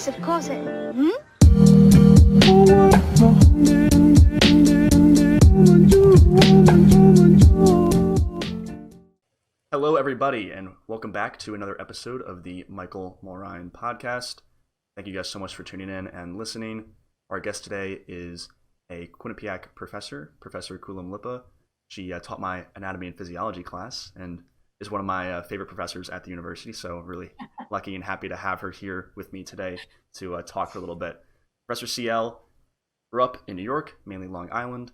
Yes, of course it. Hmm? Hello, everybody, and welcome back to another episode of the Michael Mulryan Podcast. Thank you guys so much for tuning in and listening. Our guest today is a Quinnipiac professor, Professor Colomb-Lippa. She taught my anatomy and physiology class and is one of my favorite professors at the university, so really lucky and happy to have her here with me today to talk for a little bit. Professor CL grew up in New York, mainly Long Island.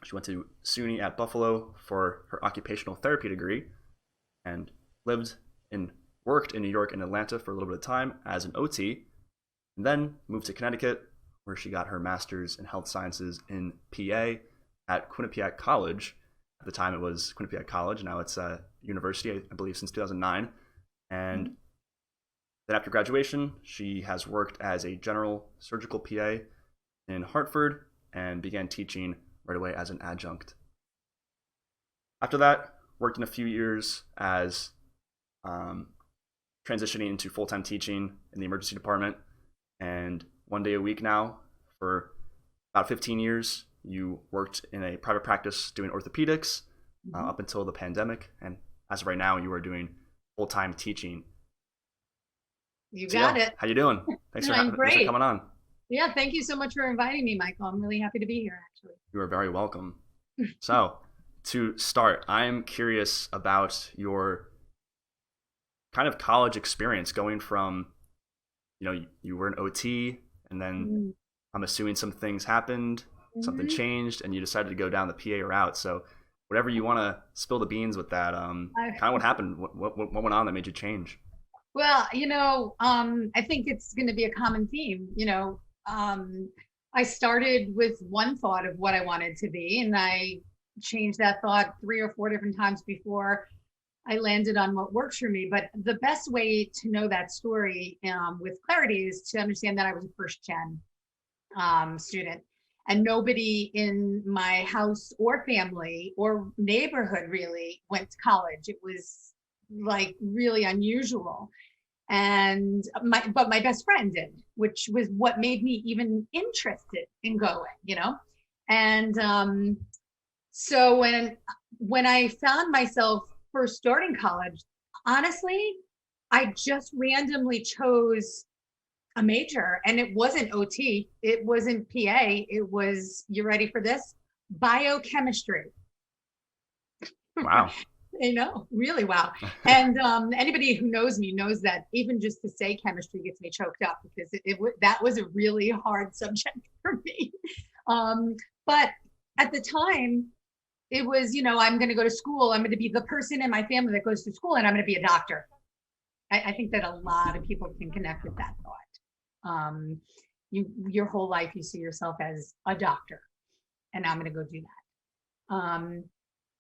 She went to SUNY at Buffalo for her occupational therapy degree and worked in New York and Atlanta for a little bit of time as an OT, and then moved to Connecticut, where she got her master's in health sciences in PA at Quinnipiac College. At the time, it was Quinnipiac College. Now it's a university, I believe, since 2009. And then after graduation, she has worked as a general surgical PA in Hartford and began teaching right away as an adjunct. After that, worked in a few years as transitioning into full-time teaching in the emergency department. And one day a week now, for about 15 years, you worked in a private practice doing orthopedics up until the pandemic. And as of right now, you are doing full-time teaching. You got it. How you doing? Thanks for coming on. Yeah, thank you so much for inviting me, Michael. I'm really happy to be here, actually. You are very welcome. So, to start, I'm curious about your kind of college experience going from, you were an OT, and then I'm assuming some things happened, something changed, and you decided to go down the PA route. So whatever you want to spill the beans with that, kind of what happened, what went on that made you change? Well, I think it's going to be a common theme. I started with one thought of what I wanted to be, and I changed that thought 3 or 4 different times before I landed on what works for me. But the best way to know that story with clarity is to understand that I was a first gen student, and nobody in my house or family or neighborhood really went to college. It was like really unusual. And but my best friend did, which was what made me even interested in going, And so when I found myself first starting college, honestly, I just randomly chose a major, and it wasn't OT, it wasn't PA, it was, you ready for this? Biochemistry. Wow. I know, really wow. And anybody who knows me knows that even just to say chemistry gets me choked up, because that was a really hard subject for me. But at the time, it was, I'm going to go to school. I'm going to be the person in my family that goes to school, and I'm going to be a doctor. I think that a lot of people can connect with that thought. Your whole life, you see yourself as a doctor, and I'm going to go do that.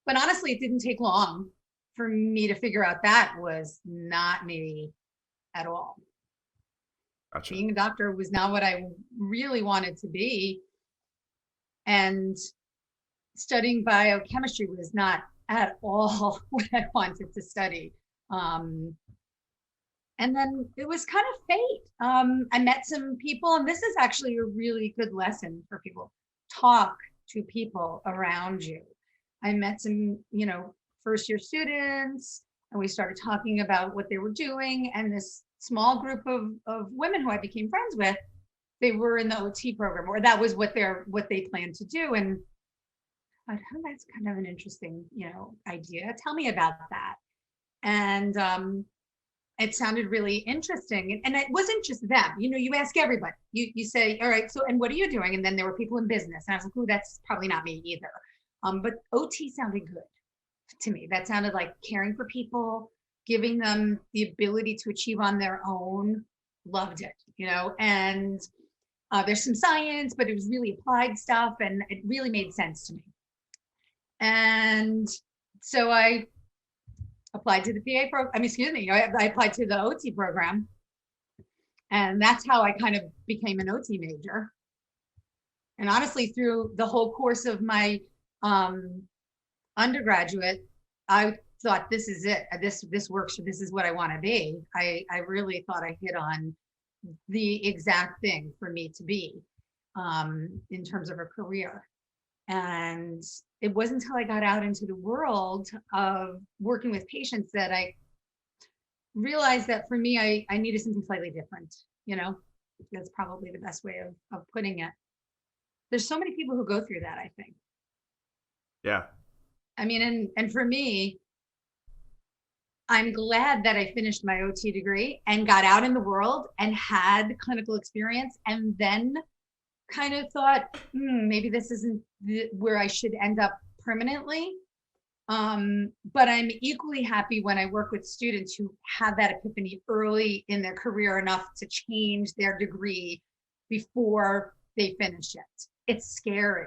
But honestly, it didn't take long for me to figure out that was not me at all. Gotcha. Being a doctor was not what I really wanted to be. And studying biochemistry was not at all what I wanted to study. And then it was kind of fate. I met some people, and this is actually a really good lesson for people. Talk to people around you. I met some, first year students, and we started talking about what they were doing. And this small group of women who I became friends with, they were in the OT program, or that was what they planned to do. And I thought, oh, that's kind of an interesting, idea. Tell me about that. And it sounded really interesting. And it wasn't just them. You ask everybody. You say, all right, so, and what are you doing? And then there were people in business. And I was like, oh, that's probably not me either. But OT sounded good to me. That sounded like caring for people, giving them the ability to achieve on their own. Loved it, and there's some science, but it was really applied stuff, and it really made sense to me. And so I applied to the PA program. I applied to the OT program, and that's how I kind of became an OT major. And honestly, through the whole course of my undergraduate, I thought, this is it. This works. This is what I want to be. I really thought I hit on the exact thing for me to be in terms of a career. And it wasn't until I got out into the world of working with patients that I realized that for me, I needed something slightly different. That's probably the best way of putting it. There's so many people who go through that, I think. Yeah. I mean, and for me, I'm glad that I finished my OT degree and got out in the world and had clinical experience, and then kind of thought, maybe this isn't where I should end up permanently. But I'm equally happy when I work with students who have that epiphany early in their career enough to change their degree before they finish it. It's scary.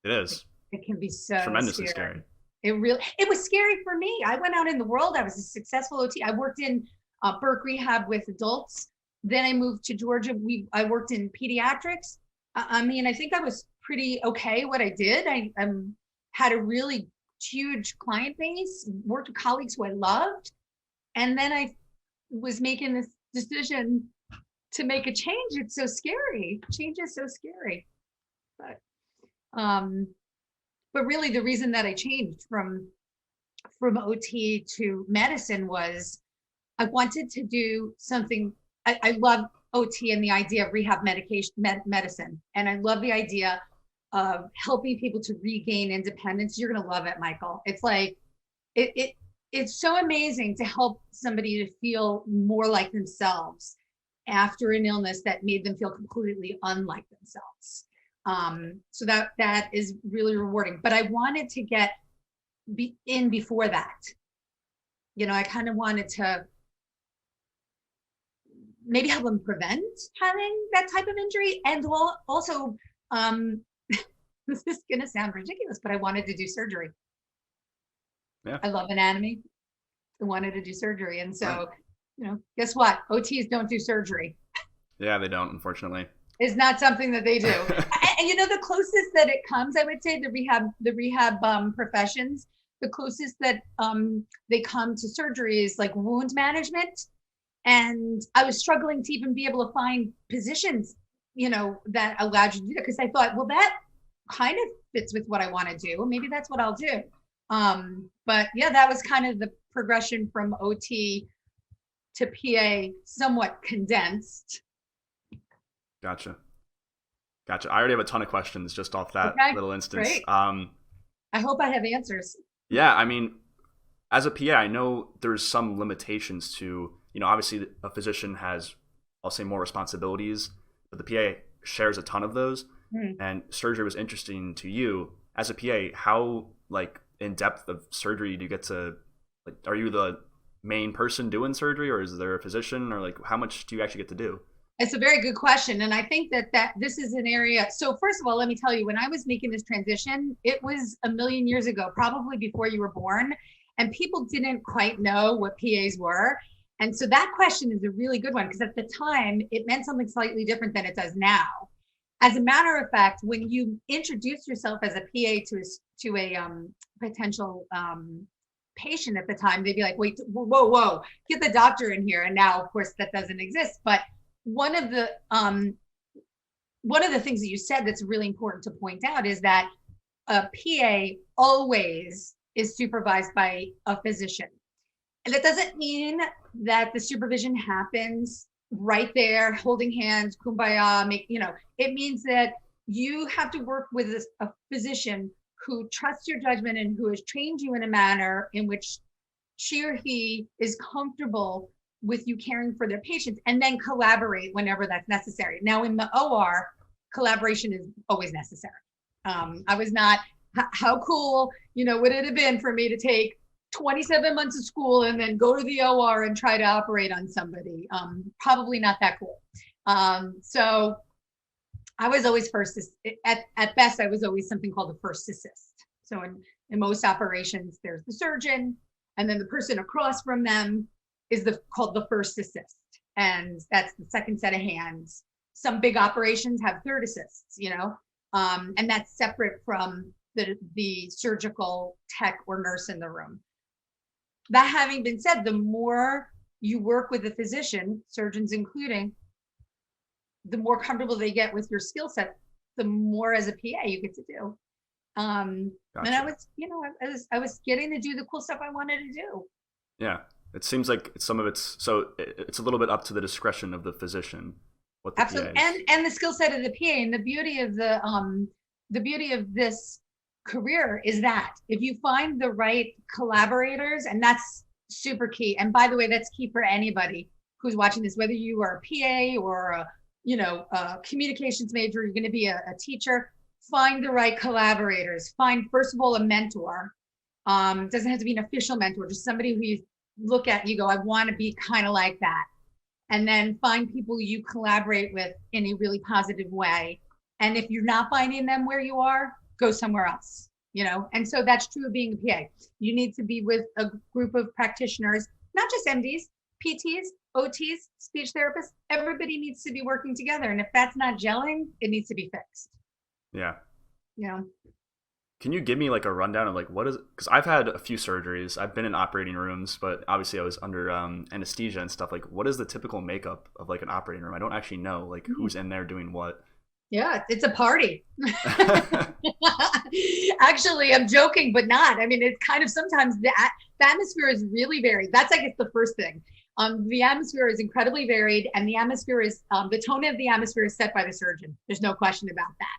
It is. It can be so tremendously scary. It was scary for me. I went out in the world. I was a successful OT. I worked in Burke Rehab with adults. Then I moved to Georgia. I worked in pediatrics. I mean, I think I was pretty okay what I did. I had a really huge client base, worked with colleagues who I loved. And then I was making this decision to make a change. It's so scary. Change is so scary. But really the reason that I changed from OT to medicine was I wanted to do something. I love OT and the idea of rehab medicine. And I love the idea of helping people to regain independence. You're going to love it, Michael. It's like, it's so amazing to help somebody to feel more like themselves after an illness that made them feel completely unlike themselves. So that is really rewarding, but I wanted to get in before that. I kind of wanted to maybe help them prevent having that type of injury. And also, this is going to sound ridiculous, but I wanted to do surgery. Yeah. I love anatomy. I wanted to do surgery. And so, guess what? OTs don't do surgery. Yeah, they don't, unfortunately. Is not something that they do. And the closest that it comes, I would say the rehab professions, the closest that they come to surgery is like wound management. And I was struggling to even be able to find positions, that allowed you to do that, because I thought, well, that kind of fits with what I want to do. Maybe that's what I'll do. But yeah, that was kind of the progression from OT to PA, somewhat condensed. Gotcha. I already have a ton of questions just off that little instance. Great. I hope I have answers. Yeah, I mean, as a PA, I know there's some limitations to, obviously a physician has, I'll say, more responsibilities, but the PA shares a ton of those. And surgery was interesting to you. As a PA, how in depth of surgery do you get to, are you the main person doing surgery, or is there a physician, or how much do you actually get to do? It's a very good question. And I think that this is an area. So first of all, let me tell you, when I was making this transition, it was a million years ago, probably before you were born, and people didn't quite know what PAs were. And so that question is a really good one, because at the time it meant something slightly different than it does now. As a matter of fact, when you introduce yourself as a PA to a potential patient at the time, they'd be like, wait, whoa, get the doctor in here. And now, of course, that doesn't exist. But one of the things that you said that's really important to point out is that a PA always is supervised by a physician. And that doesn't mean that the supervision happens right there, holding hands, kumbaya, it means that you have to work with a physician who trusts your judgment and who has trained you in a manner in which she or he is comfortable with you caring for their patients, and then collaborate whenever that's necessary. Now in the OR, collaboration is always necessary. I was not, how cool, would it have been for me to take 27 months of school and then go to the OR and try to operate on somebody? Probably not that cool. So I was always first, at best, I was always something called the first assist. So in most operations, there's the surgeon, and then the person across from them is called the first assist. And that's the second set of hands. Some big operations have third assists, and that's separate from the surgical tech or nurse in the room. That having been said, the more you work with a physician, surgeons including, the more comfortable they get with your skill set, the more as a PA you get to do. Gotcha. And I was, I was getting to do the cool stuff I wanted to do. Yeah. It seems like it's a little bit up to the discretion of the physician. What the Absolutely. PA is. And the skill set of the PA, and the beauty of this career is that if you find the right collaborators, and that's super key. And by the way, that's key for anybody who's watching this, whether you are a PA or a communications major, you're going to be a teacher, find the right collaborators. Find, first of all, a mentor. Doesn't have to be an official mentor, just somebody who you look at and you go, I want to be kind of like that. And then find people you collaborate with in a really positive way. And if you're not finding them where you are, go somewhere else, And so that's true of being a PA. You need to be with a group of practitioners, not just MDs, PTs, OTs, speech therapists. Everybody needs to be working together. And if that's not gelling, it needs to be fixed. Yeah. Yeah. Can you give me like a rundown of like what is, because I've had a few surgeries, I've been in operating rooms, but obviously I was under anesthesia and stuff. Like, what is the typical makeup of like an operating room? I don't actually know like who's in there doing what. Yeah, it's a party. Actually, I'm joking, but not. I mean, it's kind of, sometimes the atmosphere is really varied. That's, I guess, the first thing. The atmosphere is incredibly varied, and the atmosphere is, the tone of the atmosphere is set by the surgeon. There's no question about that.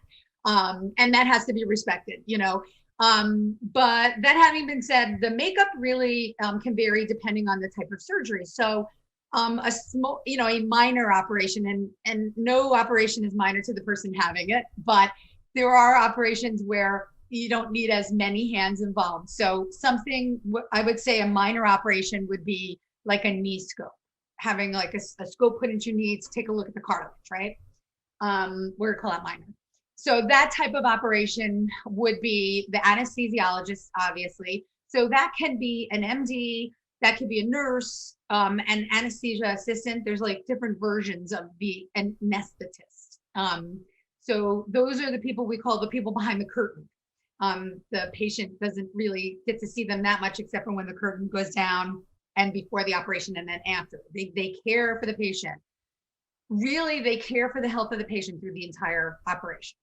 And that has to be respected, but that having been said, the makeup really can vary depending on the type of surgery. So a small, a minor operation, and no operation is minor to the person having it, but there are operations where you don't need as many hands involved. So something, I would say a minor operation would be like a knee scope, having like a scope put into your knee to take a look at the cartilage, right? We're calling it minor. So that type of operation would be the anesthesiologist, obviously. So that can be an MD, that could be a nurse, an anesthesia assistant. There's like different versions of the anesthetist. So those are the people we call the people behind the curtain. The patient doesn't really get to see them that much except for when the curtain goes down and before the operation and then after. They care for the patient. Really, they care for the health of the patient through the entire operation.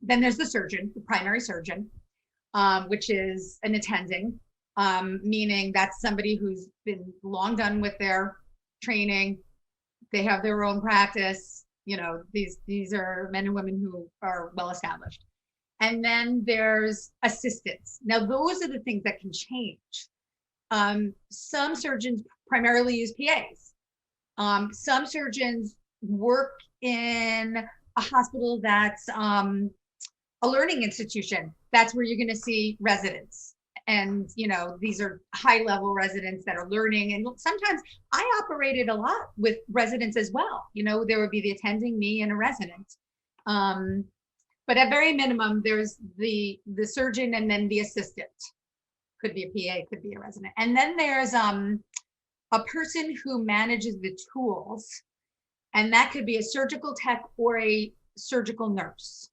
Then there's the surgeon, the primary surgeon, which is an attending, meaning that's somebody who's been long done with their training. They have their own practice. These are men and women who are well established. And then there's assistants. Now, those are the things that can change. Some surgeons primarily use PAs. Some surgeons work in a hospital that's a learning institution. That's where you're going to see residents. And, these are high level residents that are learning. And sometimes I operated a lot with residents as well. There would be the attending, me, and a resident. But at very minimum, there's the surgeon and then the assistant. Could be a PA, could be a resident. And then there's a person who manages the tools. And that could be a surgical tech or a surgical nurse.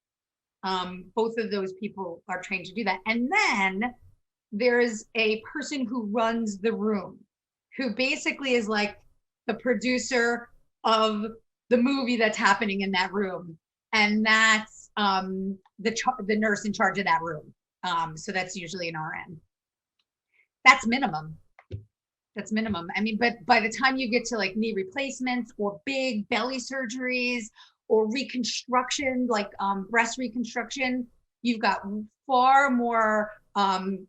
Both of those people are trained to do that. And then there's a person who runs the room, who basically is like the producer of the movie that's happening in that room. And that's the nurse in charge of that room. So that's usually an RN. That's minimum. That's minimum. I mean, but by the time you get to like knee replacements or big belly surgeries or reconstruction, like breast reconstruction, you've got far more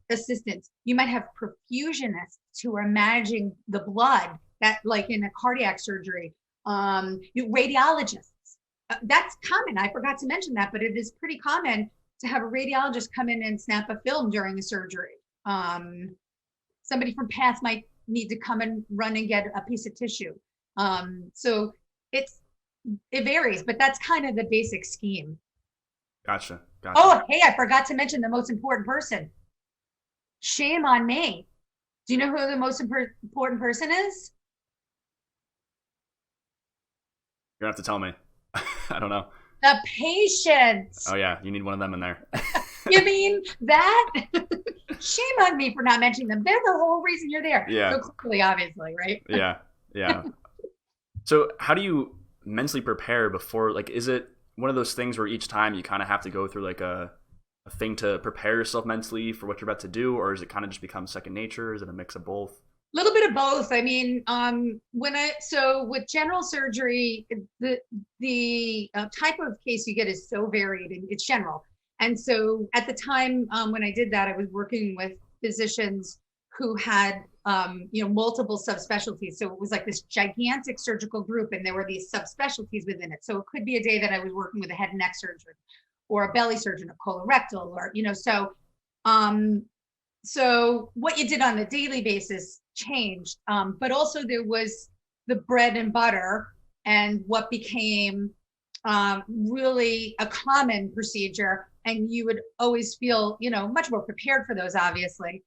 assistants. You might have perfusionists who are managing the blood, that like in a cardiac surgery, radiologists. That's common. I forgot to mention that, but it is pretty common to have a radiologist come in and snap a film during a surgery. Somebody from PATH might need to come and run and get a piece of tissue. So it varies, but that's kind of the basic scheme. Gotcha. Oh, hey, I forgot to mention the most important person. Shame on me. Do you know who the most important person is? You're gonna have to tell me. I don't know. The patient. Oh yeah, you need one of them in there. You mean that? Shame on me for not mentioning them. They're the whole reason you're there. Yeah. So clearly, obviously, right? Yeah. So how do you mentally prepare before, like, is it one of those things where each time you kind of have to go through like a thing to prepare yourself mentally for what you're about to do, or is it kind of just become second nature? Is it a mix of both? A little bit of both. I mean, so with general surgery, the type of case you get is so varied, and it's general. And so at the time when I did that, I was working with physicians who had multiple subspecialties. So it was like this gigantic surgical group, and there were these subspecialties within it. So it could be a day that I was working with a head and neck surgeon, or a belly surgeon, a colorectal, or so what you did on a daily basis changed, but also there was the bread and butter, and what became really a common procedure, and you would always feel much more prepared for those, obviously.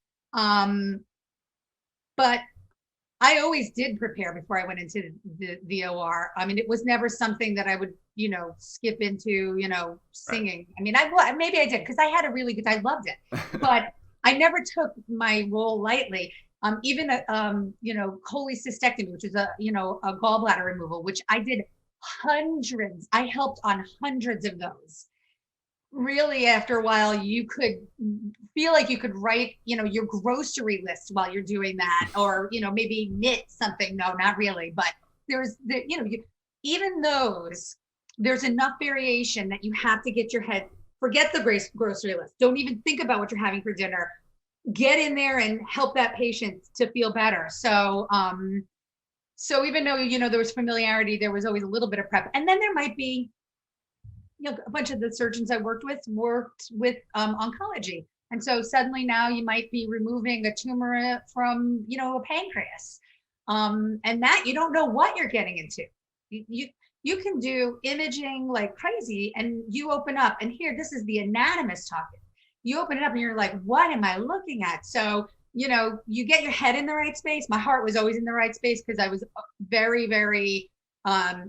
But I always did prepare before I went into the OR. I mean, it was never something that I would, skip into, singing. Right. I mean, maybe I did, because I had a really good, I loved it, but I never took my role lightly. Even cholecystectomy, which is a gallbladder removal, which I did hundreds. I helped on hundreds of those. Really, after a while, you could feel like you could write, your grocery list while you're doing that, or, maybe knit something. No, not really. But even those, there's enough variation that you have to get your head, forget the grocery list. Don't even think about what you're having for dinner. Get in there and help that patient to feel better. So, so even though, there was familiarity, there was always a little bit of prep. And then there might be, a bunch of the surgeons I worked with oncology. And so suddenly now you might be removing a tumor from, a pancreas. And that you don't know what you're getting into. You can do imaging like crazy, and you open up, and here, this is the anatomist talking. You open it up and you're like, what am I looking at? So, you get your head in the right space. My heart was always in the right space, because I was very, very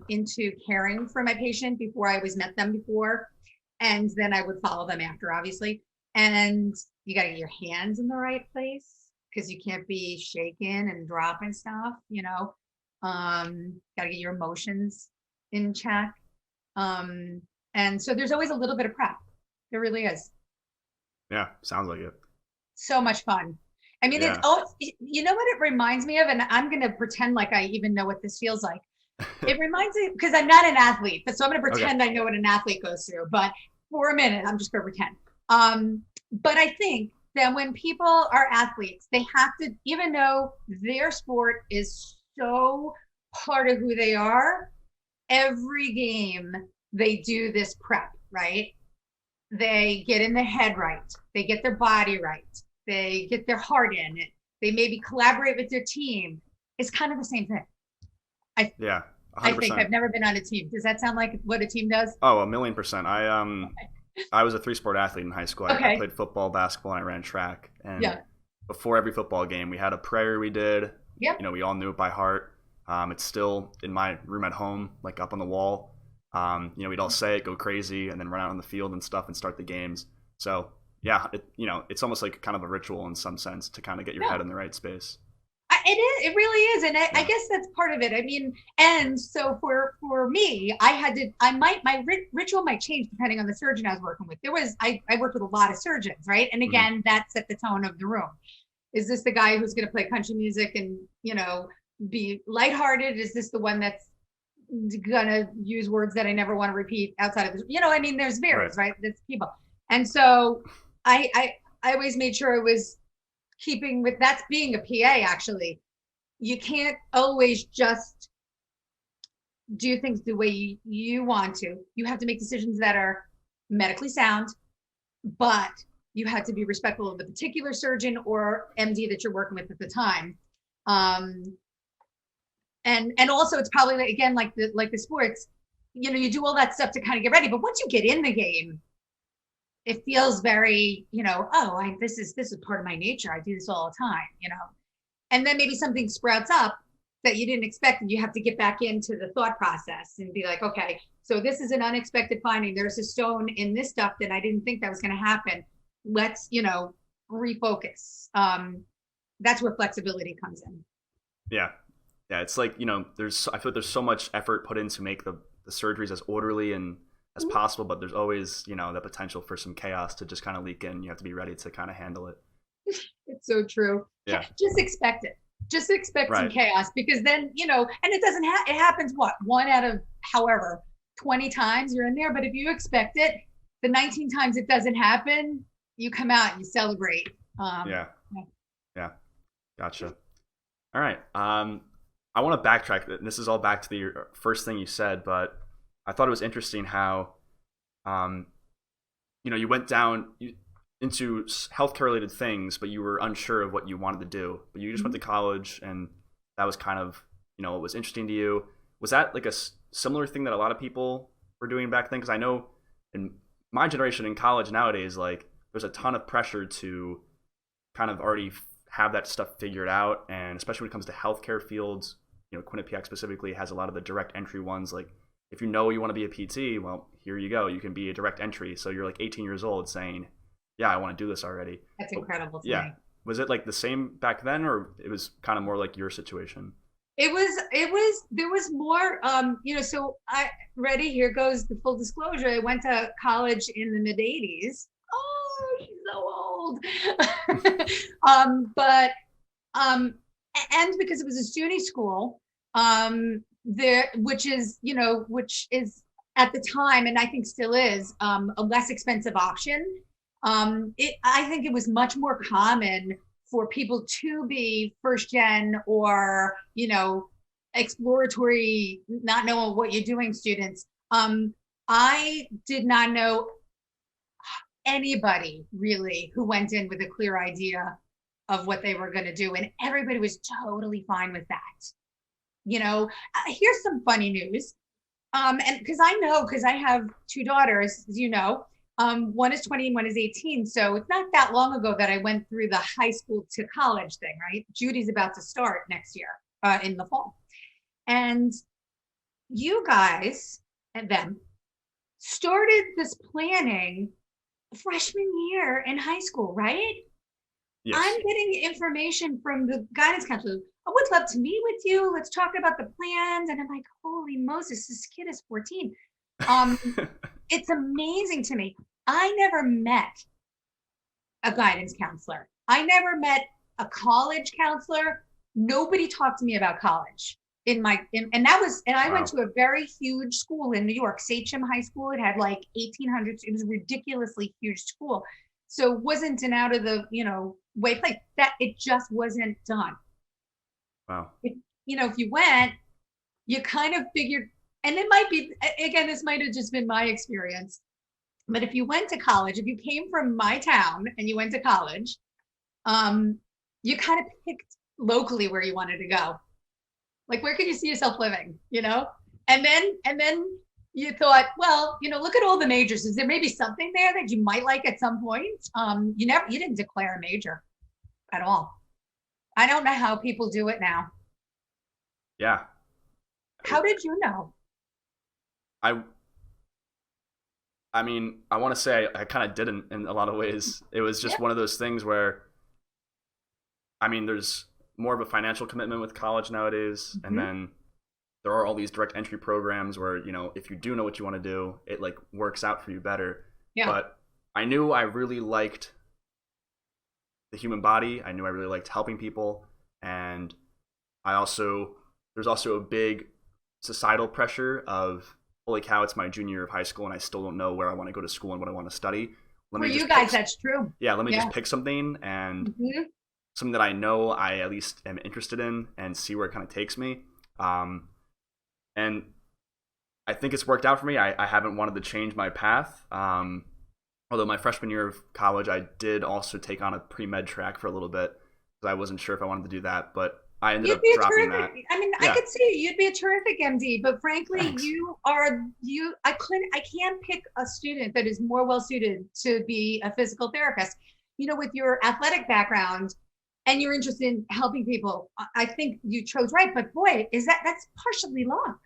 into caring for my patient before I always met them before. And then I would follow them after, obviously. And you got to get your hands in the right place, because you can't be shaking and dropping stuff, got to get your emotions in check. And so there's always a little bit of prep. There really is. Yeah, sounds like it. So much fun. I mean, yeah. What it reminds me of, and I'm going to pretend like I even know what this feels like. It reminds me, because I'm not an athlete, but so I'm going to pretend I know what an athlete goes through. But for a minute, I'm just going to pretend. But I think that when people are athletes, they have to, even though their sport is so part of who they are, every game they do this prep, right? They get in their head right. They get their body right. They get their heart in it. They maybe collaborate with their team. It's kind of the same thing. 100%. I think I've never been on a team. Does that sound like what a team does? Oh, 1,000,000%. I was a 3-sport athlete in high school. I played football, basketball, and I ran track. And before every football game, we had a prayer we did. Yep. We all knew it by heart. It's still in my room at home, like up on the wall. We'd all say it, go crazy, and then run out on the field and stuff and start the games. So yeah, it's almost like kind of a ritual in some sense to kind of get your head in the right space. It is. It really is, and I guess that's part of it. I mean, and so for me, my ritual might change depending on the surgeon I was working with. I worked with a lot of surgeons, right? And again, that set the tone of the room. Is this the guy who's going to play country music and be lighthearted? Is this the one that's gonna use words that I never want to repeat outside of this? There's varies, right? There's people, and so I always made sure it was keeping with, that's being a PA. Actually, you can't always just do things the way you want to. You have to make decisions that are medically sound, but you have to be respectful of the particular surgeon or MD that you're working with at the time. And also it's probably, again, like the sports, you do all that stuff to kind of get ready, but once you get in the game, it feels very, this is part of my nature. I do this all the time, and then maybe something sprouts up that you didn't expect, and you have to get back into the thought process and be like, okay, so this is an unexpected finding. There's a stone in this stuff that I didn't think that was going to happen. Let's, refocus. That's where flexibility comes in. Yeah, Yeah, it's like, I feel like there's so much effort put in to make the surgeries as orderly and as possible, but there's always, the potential for some chaos to just kind of leak in. You have to be ready to kind of handle it. It's so true. Yeah. Just expect it. Just expect some Right. chaos, because then, and it doesn't it happens, what, 1 out of however 20 times you're in there. But if you expect it, the 19 times it doesn't happen, you come out and you celebrate. Yeah. Gotcha. All right. I want to backtrack. This is all back to the first thing you said, but I thought it was interesting how, you went down into healthcare related things, but you were unsure of what you wanted to do. But you just went to college, and that was kind of, what was interesting to you. Was that like a similar thing that a lot of people were doing back then? Because I know in my generation in college nowadays, like there's a ton of pressure to kind of already have that stuff figured out, and especially when it comes to healthcare fields, Quinnipiac specifically has a lot of the direct entry ones. Like if you know you want to be a PT, well, here you go. You can be a direct entry. So you're like 18 years old saying, yeah, I want to do this already. That's incredible to me. Was it like the same back then, or it was kind of more like your situation? There was more, so here goes the full disclosure. I went to college in the mid 80s. Oh, she's so old. And because it was a SUNY school, which is at the time, and I think still is, a less expensive option. I think it was much more common for people to be first gen or, exploratory, not knowing what you're doing students. I did not know anybody really who went in with a clear idea of what they were going to do. And everybody was totally fine with that. Here's some funny news. And because I have 2 daughters, as you know. One is 20 and one is 18. So it's not that long ago that I went through the high school to college thing, right? Judy's about to start next year, in the fall. And you guys and them started this planning freshman year in high school, right? Yes. I'm getting information from the guidance counselor. I would love to meet with you. Let's talk about the plans. And I'm like, holy Moses, this kid is 14. It's amazing to me. I never met a guidance counselor. I never met a college counselor. Nobody talked to me about college and I went to a very huge school in New York, Sachem High School. It had like 1,800. It was a ridiculously huge school. So it wasn't an out of the, way place that it just wasn't done. Wow. If you went, you kind of figured. And it might be, again, this might have just been my experience, but if you went to college, if you came from my town and you went to college, you kind of picked locally where you wanted to go. Like, where could you see yourself living, And then you thought, well, look at all the majors. Is there maybe something there that you might like at some point? You didn't declare a major at all. I don't know how people do it now. Yeah. How did you know? I mean, I want to say I kind of didn't in a lot of ways. It was just one of those things where, I mean, there's more of a financial commitment with college nowadays. Mm-hmm. And then there are all these direct entry programs where, if you do know what you want to do, it like works out for you better. Yeah. But I knew I really liked the human body. I knew I really liked helping people. And there's also a big societal pressure of, holy cow, it's my junior year of high school and I still don't know where I want to go to school and what I want to study. For you guys, that's true. Yeah, let me just pick something and something that I know I at least am interested in and see where it kind of takes me. And I think it's worked out for me. I haven't wanted to change my path. Although my freshman year of college, I did also take on a pre-med track for a little bit because I wasn't sure if I wanted to do that, but I ended up dropping that. I mean, I could see you'd be a terrific MD, but frankly, thanks. I can't pick a student that is more well suited to be a physical therapist. With your athletic background and you're interested in helping people, I think you chose right. But boy, that's partially luck.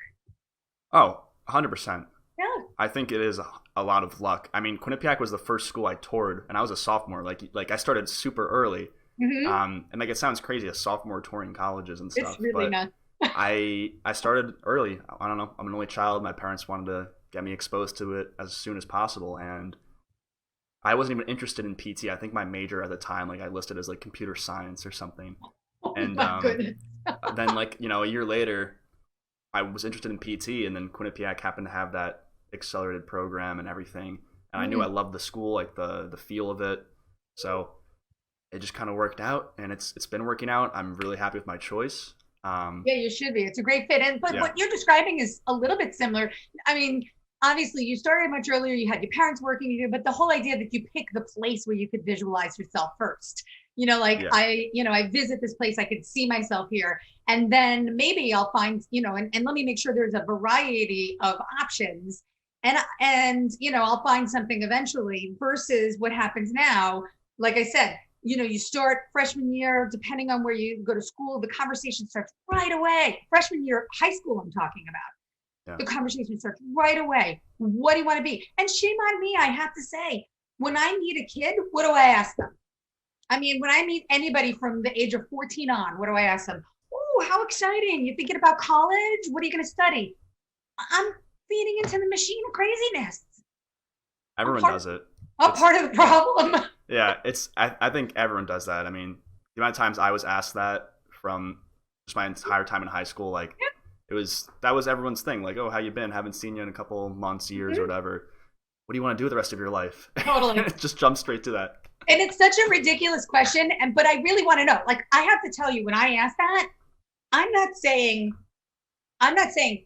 Oh, 100%. Yeah. I think it is a lot of luck. I mean, Quinnipiac was the first school I toured, and I was a sophomore. Like I started super early. Mm-hmm. And like it sounds crazy, a sophomore touring colleges and stuff. It's really not. I started early. I don't know. I'm an only child. My parents wanted to get me exposed to it as soon as possible, and I wasn't even interested in PT. I think my major at the time, like I listed as like computer science or something. Oh And my goodness. then like a year later, I was interested in PT, and then Quinnipiac happened to have that accelerated program and everything. And I knew I loved the school, like the feel of it. So it just kind of worked out, and it's been working out. I'm really happy with my choice. Yeah, you should be. It's a great fit. But Yeah. what you're describing is a little bit similar. I mean, obviously you started much earlier, you had your parents working, but the whole idea that you pick the place where you could visualize yourself first. Yeah. I visit this place, I could see myself here. And then maybe I'll find, and let me make sure there's a variety of options. And I'll find something eventually versus what happens now. Like I said, you start freshman year, depending on where you go to school, the conversation starts right away. Freshman year, high school, I'm talking about. Yeah. The conversation starts right away. What do you want to be? And shame on me, I have to say, when I meet a kid, what do I ask them? I mean, when I meet anybody from the age of 14 on, what do I ask them? Oh, how exciting. You thinking about college? What are you going to study? I'm feeding into the machine of craziness. Everyone does it. I'm part of the problem. Yeah, I think everyone does that. I mean, the amount of times I was asked that from just my entire time in high school, like that was everyone's thing. Like, oh, how you been? Haven't seen you in a couple months, years, or whatever. What do you want to do with the rest of your life? Totally. Just jump straight to that. And it's such a ridiculous question. But I really want to know, like, I have to tell you, when I ask that, I'm not saying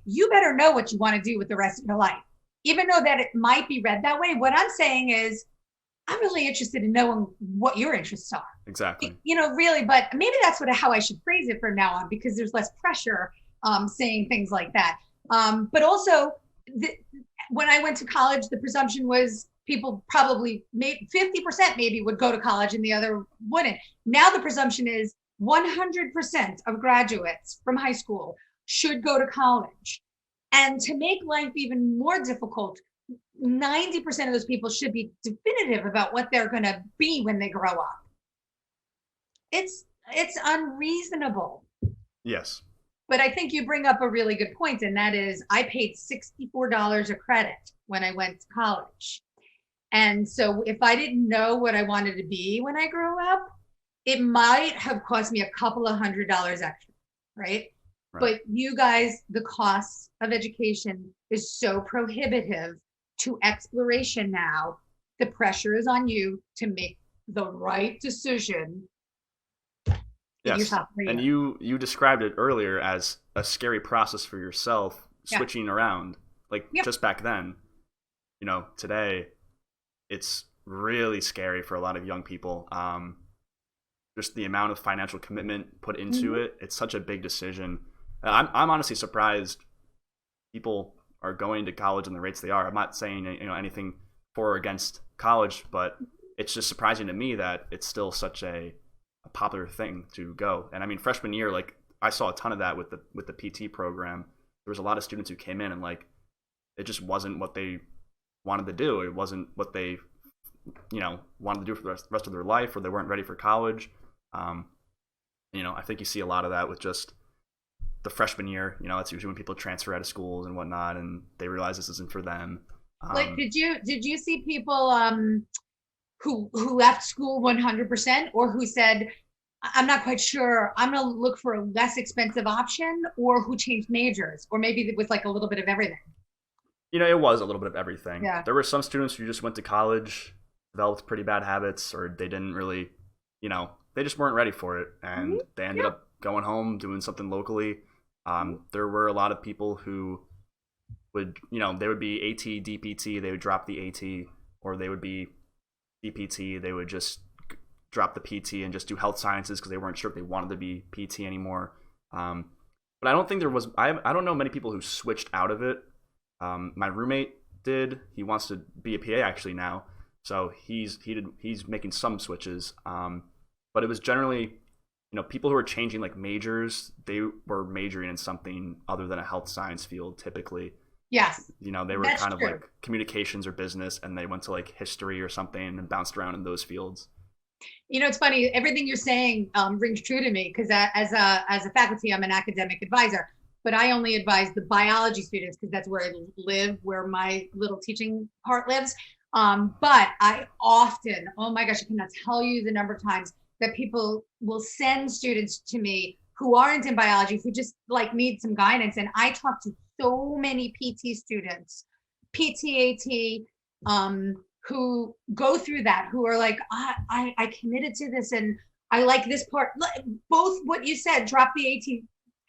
you better know what you want to do with the rest of your life, even though that it might be read that way. What I'm saying is, I'm really interested in knowing what your interests are. Exactly. Really, but maybe that's how I should phrase it from now on, because there's less pressure saying things like that. But also, when I went to college, the presumption was people probably 50% maybe would go to college and the other wouldn't. Now the presumption is 100% of graduates from high school should go to college. And to make life even more difficult, 90% of those people should be definitive about what they're going to be when they grow up. It's unreasonable. Yes. But I think you bring up a really good point, and that is I paid $64 a credit when I went to college. And so if I didn't know what I wanted to be when I grew up, it might have cost me a couple of $100 extra, right? But you guys, the cost of education is so prohibitive to exploration now. The pressure is on you to make the right decision. Yes, and you described it earlier as a scary process for yourself, switching around. Like just back then, today, it's really scary for a lot of young people. Just the amount of financial commitment put into it. It's such a big decision. I'm honestly surprised people are going to college in the rates they are. I'm not saying anything for or against college, but it's just surprising to me that it's still such a popular thing to go. And I mean, freshman year, like I saw a ton of that with the PT program. There was a lot of students who came in and like it just wasn't what they wanted to do. It wasn't what they wanted to do for the rest of their life, or they weren't ready for college. I think you see a lot of that with just the freshman year. That's usually when people transfer out of schools and whatnot, and they realize this isn't for them. Like, did you see people who left school 100%, or who said, I'm not quite sure, I'm going to look for a less expensive option, or who changed majors, or maybe it was like a little bit of everything? It was a little bit of everything. Yeah. There were some students who just went to college, developed pretty bad habits, or they didn't really, they just weren't ready for it, and they ended up going home, doing something locally. There were a lot of people who would, they would be AT, DPT, they would drop the AT, or they would be DPT, they would just drop the PT and just do health sciences because they weren't sure if they wanted to be PT anymore. But I don't think there was, I don't know many people who switched out of it. My roommate did. He wants to be a PA actually now, so he's making some switches. But it was generally, people who were changing like majors, they were majoring in something other than a health science field typically. Yes. They were kind of like communications or business, and they went to like history or something and bounced around in those fields. It's funny. Everything you're saying rings true to me because as a faculty, I'm an academic advisor, but I only advise the biology students because that's where I live, where my little teaching part lives. But I often, oh my gosh, I cannot tell you the number of times that people will send students to me who aren't in biology, who just like need some guidance. And I talk to so many PT students, PTAT, who go through that, who are like, I committed to this and I like this part. Both what you said, drop the AT,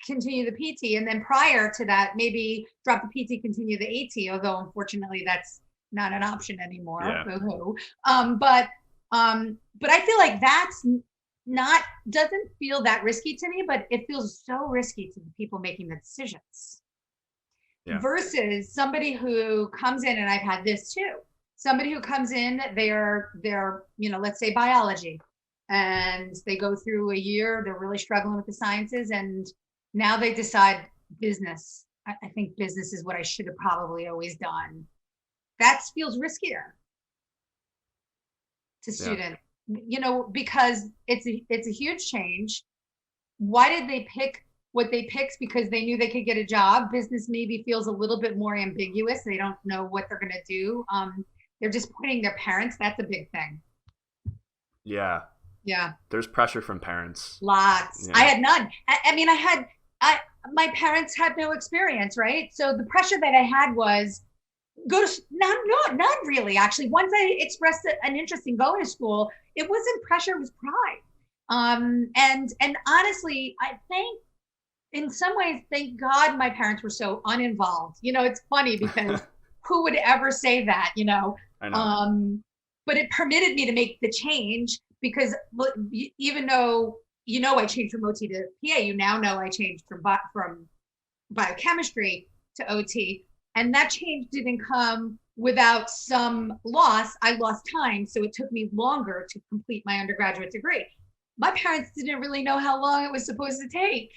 continue the PT, and then prior to that, maybe drop the PT, continue the AT, although unfortunately that's not an option anymore. Yeah. But I feel like that's doesn't feel that risky to me, but it feels so risky to the people making the decisions. Yeah. Versus somebody who comes in, and I've had this too. Somebody who comes in, they're let's say biology, and they go through a year, they're really struggling with the sciences, and now they decide business. I think business is what I should have probably always done. That feels riskier to students, because it's a huge change. Why did they pick what they picked? Because they knew they could get a job. Business maybe feels a little bit more ambiguous. They don't know what they're going to do. They're disappointing their parents. That's a big thing. Yeah. Yeah. There's pressure from parents. Lots. Yeah. I had none. My parents had no experience, right? So the pressure that I had was none really, actually. Once I expressed an interest in going to school, it wasn't pressure, it was pride. And honestly, I think in some ways, thank God my parents were so uninvolved. It's funny because who would ever say that, I know. But it permitted me to make the change because even though, I changed from OT to PA, you now know I changed from biochemistry to OT. And that change didn't come without some loss. I lost time, so it took me longer to complete my undergraduate degree. My parents didn't really know how long it was supposed to take.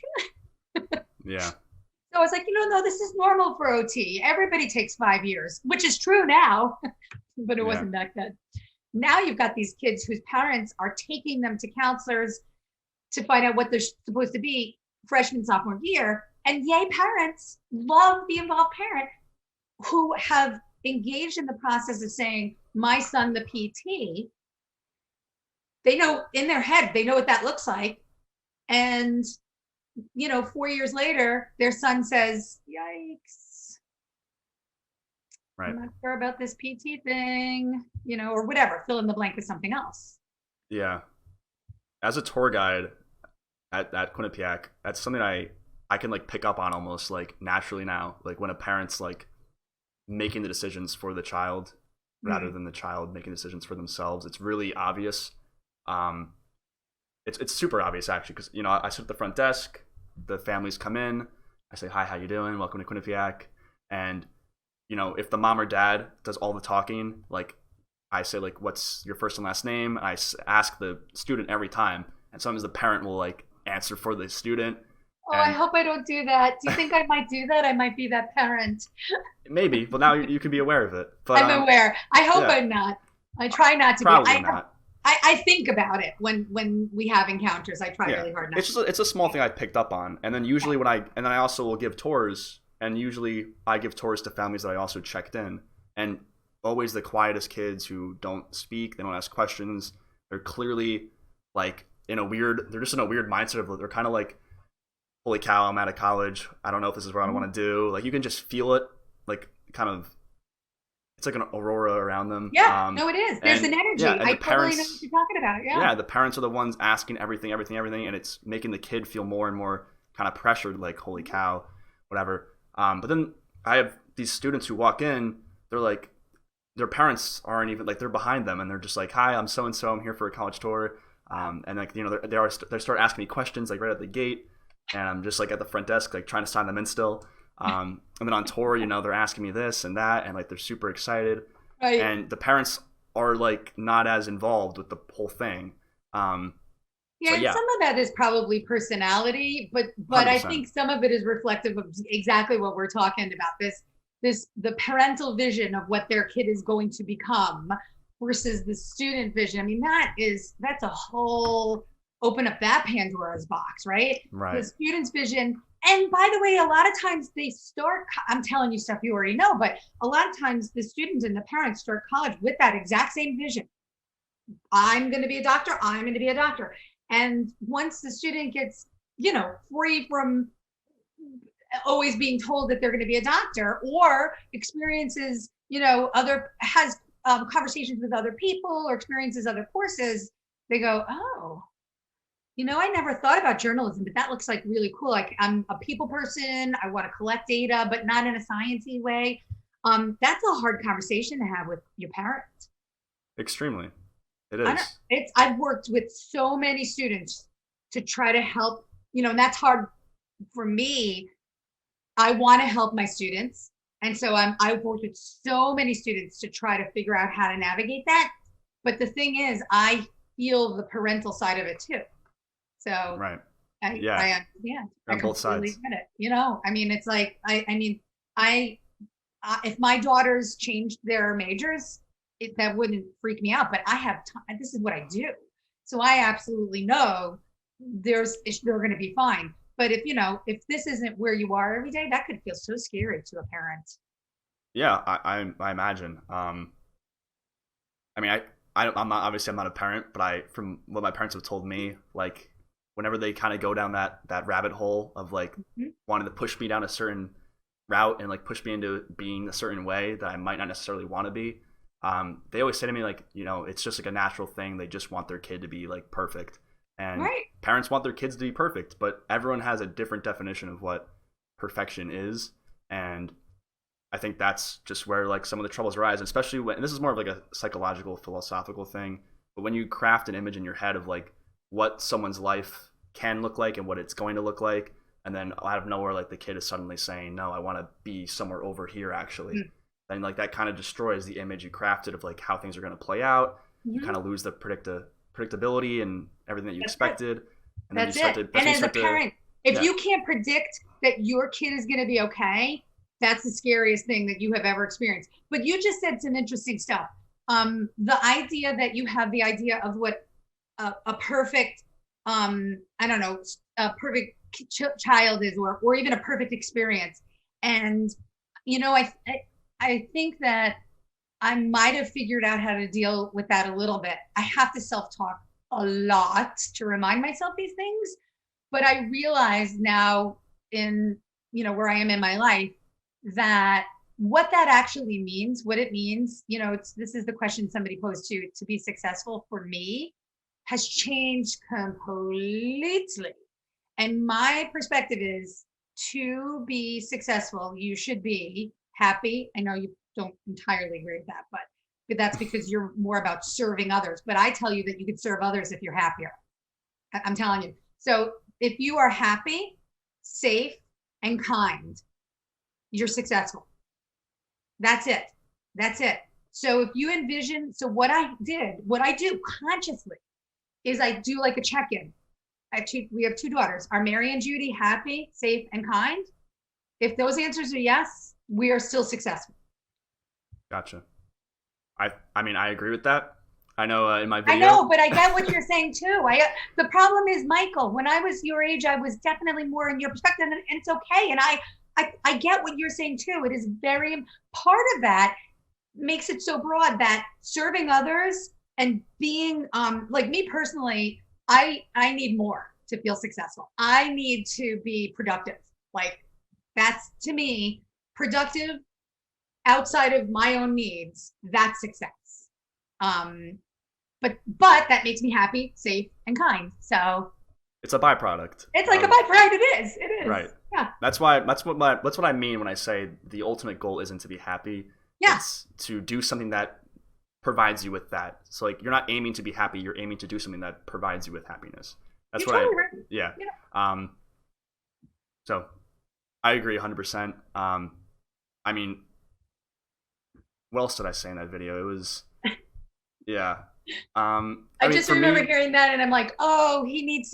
Yeah. So I was like, no, this is normal for OT. Everybody takes 5 years, which is true now, but it wasn't back then. Now you've got these kids whose parents are taking them to counselors to find out what they're supposed to be freshman, sophomore year. And yay, parents love the involved parent who have engaged in the process of saying, my son, the PT, they know in their head, they know what that looks like. And, 4 years later, their son says, yikes. Right. I'm not sure about this PT thing, or whatever, fill in the blank with something else. Yeah. As a tour guide at Quinnipiac, that's something I can pick up on almost naturally now, when a parent's making the decisions for the child rather than the child making decisions for themselves. It's really obvious. It's super obvious actually, because I sit at the front desk, the families come in, I say, hi, how you doing? Welcome to Quinnipiac. And if the mom or dad does all the talking, I say what's your first and last name? I ask the student every time, and sometimes the parent will answer for the student. Oh, I hope I don't do that. Do you think I might do that? I might be that parent. Maybe. Well, now you can be aware of it. But I'm aware. I hope I'm not. I try not to Probably be. Not. I think about it when we have encounters. I try really hard not to. It's a small thing I picked up on. And then usually I also will give tours, and usually I give tours to families that I also checked in. And always the quietest kids who don't speak, they don't ask questions. They're clearly they're just in a weird mindset of, they're kind of holy cow, I'm out of college. I don't know if this is what I want to do. You can just feel it, kind of, it's like an aurora around them. Yeah, no, it is. There's an energy. I totally know what you're talking about. Yeah, the parents are the ones asking everything, and it's making the kid feel more and more kind of pressured, holy cow, whatever. But then I have these students who walk in, they're their parents aren't even, they're behind them, and they're just hi, I'm so-and-so, I'm here for a college tour. And they start asking me questions right at the gate. And I'm just at the front desk, trying to sign them in still. And then on tour, they're asking me this and that, and they're super excited. Right. And the parents are not as involved with the whole thing. Some of that is probably personality, but 100%. I think some of it is reflective of exactly what we're talking about. The parental vision of what their kid is going to become. versus the student vision. I mean, that's a whole, open up that Pandora's box, right? Right. The student's vision. And by the way, a lot of times I'm telling you stuff you already know, but a lot of times the students and the parents start college with that exact same vision. I'm going to be a doctor. I'm going to be a doctor. And once the student gets, free from always being told that they're going to be a doctor, or experiences, has conversations with other people or experiences other courses, they go, oh, I never thought about journalism, but that looks like really cool. Like, I'm a people person. I want to collect data, but not in a sciencey way. That's a hard conversation to have with your parents. Extremely. It is. I've worked with so many students to try to help, and that's hard for me. I want to help my students. And so I've worked with so many students to try to figure out how to navigate that. But the thing is, I feel the parental side of it too. So right. I on both sides. Get it. I mean, it's like, if my daughters changed their majors, that wouldn't freak me out, but I have time. This is what I do. So I absolutely know they're going to be fine. But if this isn't where you are every day, that could feel so scary to a parent. Yeah, I imagine. I'm not a parent, but from what my parents have told me, like, whenever they kind of go down that rabbit hole of like wanting to push me down a certain route and like push me into being a certain way that I might not necessarily want to be, they always say to me, like, it's just like a natural thing. They just want their kid to be like perfect. And parents want their kids to be perfect, but everyone has a different definition of what perfection is. And I think that's just where like some of the troubles arise, especially when, and this is more of like a psychological, philosophical thing, but when you craft an image in your head of like what someone's life can look like and what it's going to look like, and then out of nowhere, like the kid is suddenly saying, no, I want to be somewhere over here actually. Then like that kind of destroys the image you crafted of like how things are going to play out. You kind of lose the predictability and everything that you expected. And that's it. And as a parent, if you can't predict that your kid is going to be okay, that's the scariest thing that you have ever experienced. But you just said some interesting stuff. The idea that you have the idea of what a perfect, a perfect child is, or even a perfect experience. And, I think that I might have figured out how to deal with that a little bit. I have to self-talk a lot to remind myself these things, but I realize now in, where I am in my life, that what that actually means, what it means, this is the question somebody posed to be successful for me has changed completely. And my perspective is, to be successful, you should be happy. I know you don't entirely agree with that, but that's because you're more about serving others. But I tell you that you can serve others if you're happier. I'm telling you. So if you are happy, safe, and kind, you're successful. That's it. That's it. So if you envision, what I do consciously is I do like a check-in. We have two daughters. Are Mary and Judy happy, safe, and kind? If those answers are yes, we are still successful. Gotcha. I mean, I agree with that. I know in my video. I know, but I get what you're saying too. The problem is, Michael, when I was your age, I was definitely more in your perspective, and it's okay. And I get what you're saying too. It is very, part of that makes it so broad that serving others and being, like me personally, I need more to feel successful. I need to be productive. Like, that's, to me, productive outside of my own needs. That's success. But that makes me happy, safe, and kind. So it's a byproduct. It's like a byproduct. It is. It is. Right. Yeah. That's what I mean when I say the ultimate goal isn't to be happy. Yeah. It's to do something that provides you with that. So like, you're not aiming to be happy, you're aiming to do something that provides you with happiness. That's you're what totally right. Yeah. So I agree 100%. I mean, what else did I say in that video? It was, yeah. I just remember hearing that, and I'm like, oh, he's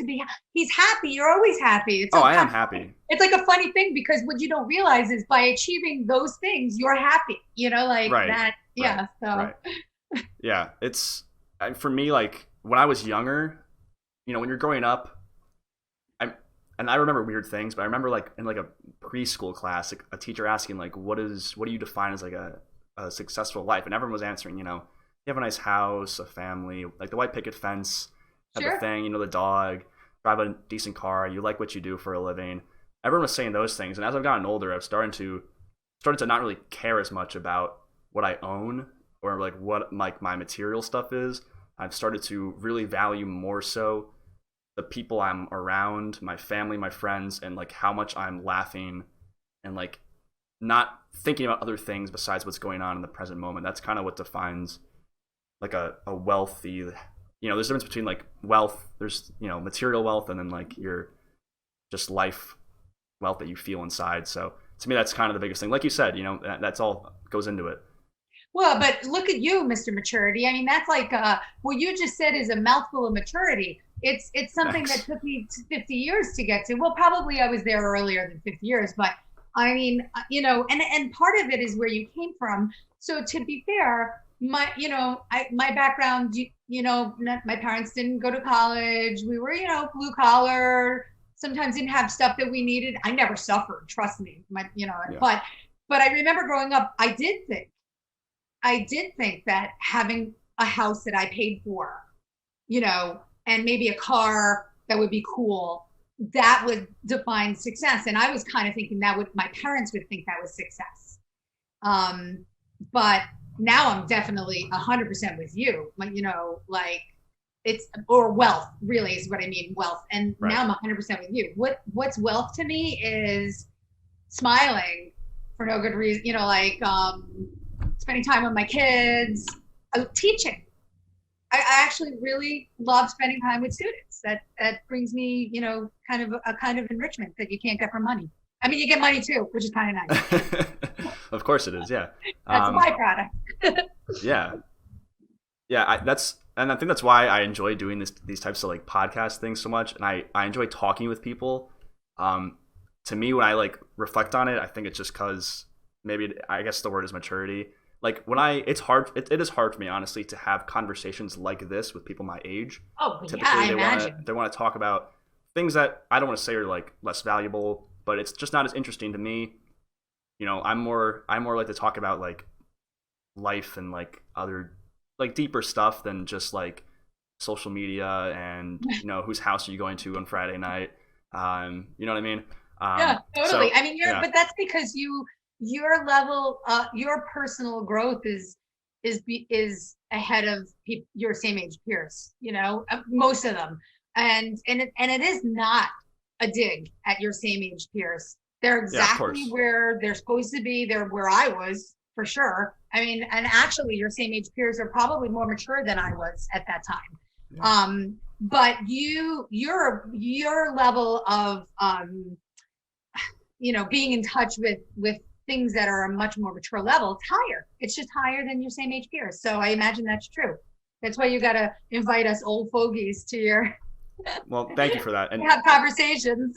happy. You're always happy. It's I am happy. It's like a funny thing, because what you don't realize is by achieving those things, you're happy, like right. that. Yeah. Right. So Yeah, it's for me, like when I was younger, when you're growing up, I remember weird things, but I remember like in like a preschool class, like, a teacher asking like, what do you define as like a successful life? And everyone was answering, you have a nice house, a family, like the white picket fence type Sure. of thing, the dog, drive a decent car, you like what you do for a living. Everyone was saying those things, and as I've gotten older, I've started to not really care as much about what I own or like what like my material stuff is. I've started to really value more so the people I'm around, my family, my friends, and like how much I'm laughing and like not thinking about other things besides what's going on in the present moment. That's kind of what defines like a wealthy, there's a difference between like wealth, there's, material wealth, and then like your just life wealth that you feel inside. So to me, that's kind of the biggest thing. Like you said, that's all goes into it. Well, but look at you, Mr. Maturity. I mean, that's like what you just said is a mouthful of maturity. It's something Thanks. that took me 50 years to get to. Well, probably I was there earlier than 50 years, but I mean, and part of it is where you came from. So to be fair, my background, my parents didn't go to college. We were, blue collar. Sometimes didn't have stuff that we needed. I never suffered, trust me. Yeah. But I remember growing up, I did think that having a house that I paid for, and maybe a car that would be cool, that would define success. And I was kind of thinking my parents would think that was success. But now I'm definitely 100% with you. Like or wealth really is what I mean, wealth. And Right. now I'm 100% with you. What's wealth to me is smiling for no good reason, spending time with my kids, teaching. I actually really love spending time with students. That brings me, kind of enrichment that you can't get from money. I mean, you get money too, which is kind of nice. Of course it is, yeah. That's a byproduct. Yeah. And I think that's why I enjoy doing these types of like podcast things so much, and I enjoy talking with people. To me, when I like reflect on it, I think it's just because maybe I guess the word is maturity. Like it's hard. It is hard for me, honestly, to have conversations like this with people my age. Oh, Typically, yeah, I imagine. they want to talk about things that I don't want to say are like less valuable, but it's just not as interesting to me. I'm more like to talk about like life and like other like deeper stuff than just like social media and whose house are you going to on Friday night. You know what I mean? Yeah, totally. So, I mean, but that's because your level, your personal growth is ahead of your same age peers. Most of them, and it is not a dig at your same age peers. They're exactly where they're supposed to be. They're where I was for sure. I mean, and actually, your same age peers are probably more mature than I was at that time. Yeah. But your level of being in touch with things that are a much more mature level, it's higher. It's just higher than your same age peers. So I imagine that's true. That's why you got to invite us old fogies to your. Well, thank you for that. And have conversations.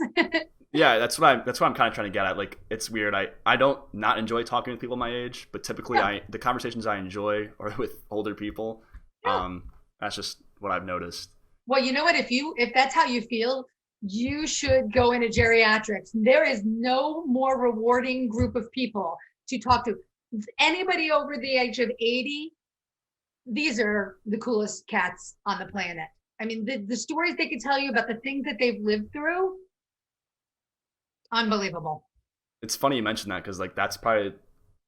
Yeah, that's what I'm kind of trying to get at. Like, it's weird. I don't not enjoy talking with people my age, but typically the conversations I enjoy are with older people. Yeah. That's just what I've noticed. Well, you know what? If that's how you feel, you should go into geriatrics. There is no more rewarding group of people to talk to. Anybody over the age of 80, these are the coolest cats on the planet. I mean, the stories they can tell you about the things that they've lived through, unbelievable. It's funny you mentioned that because like that's probably,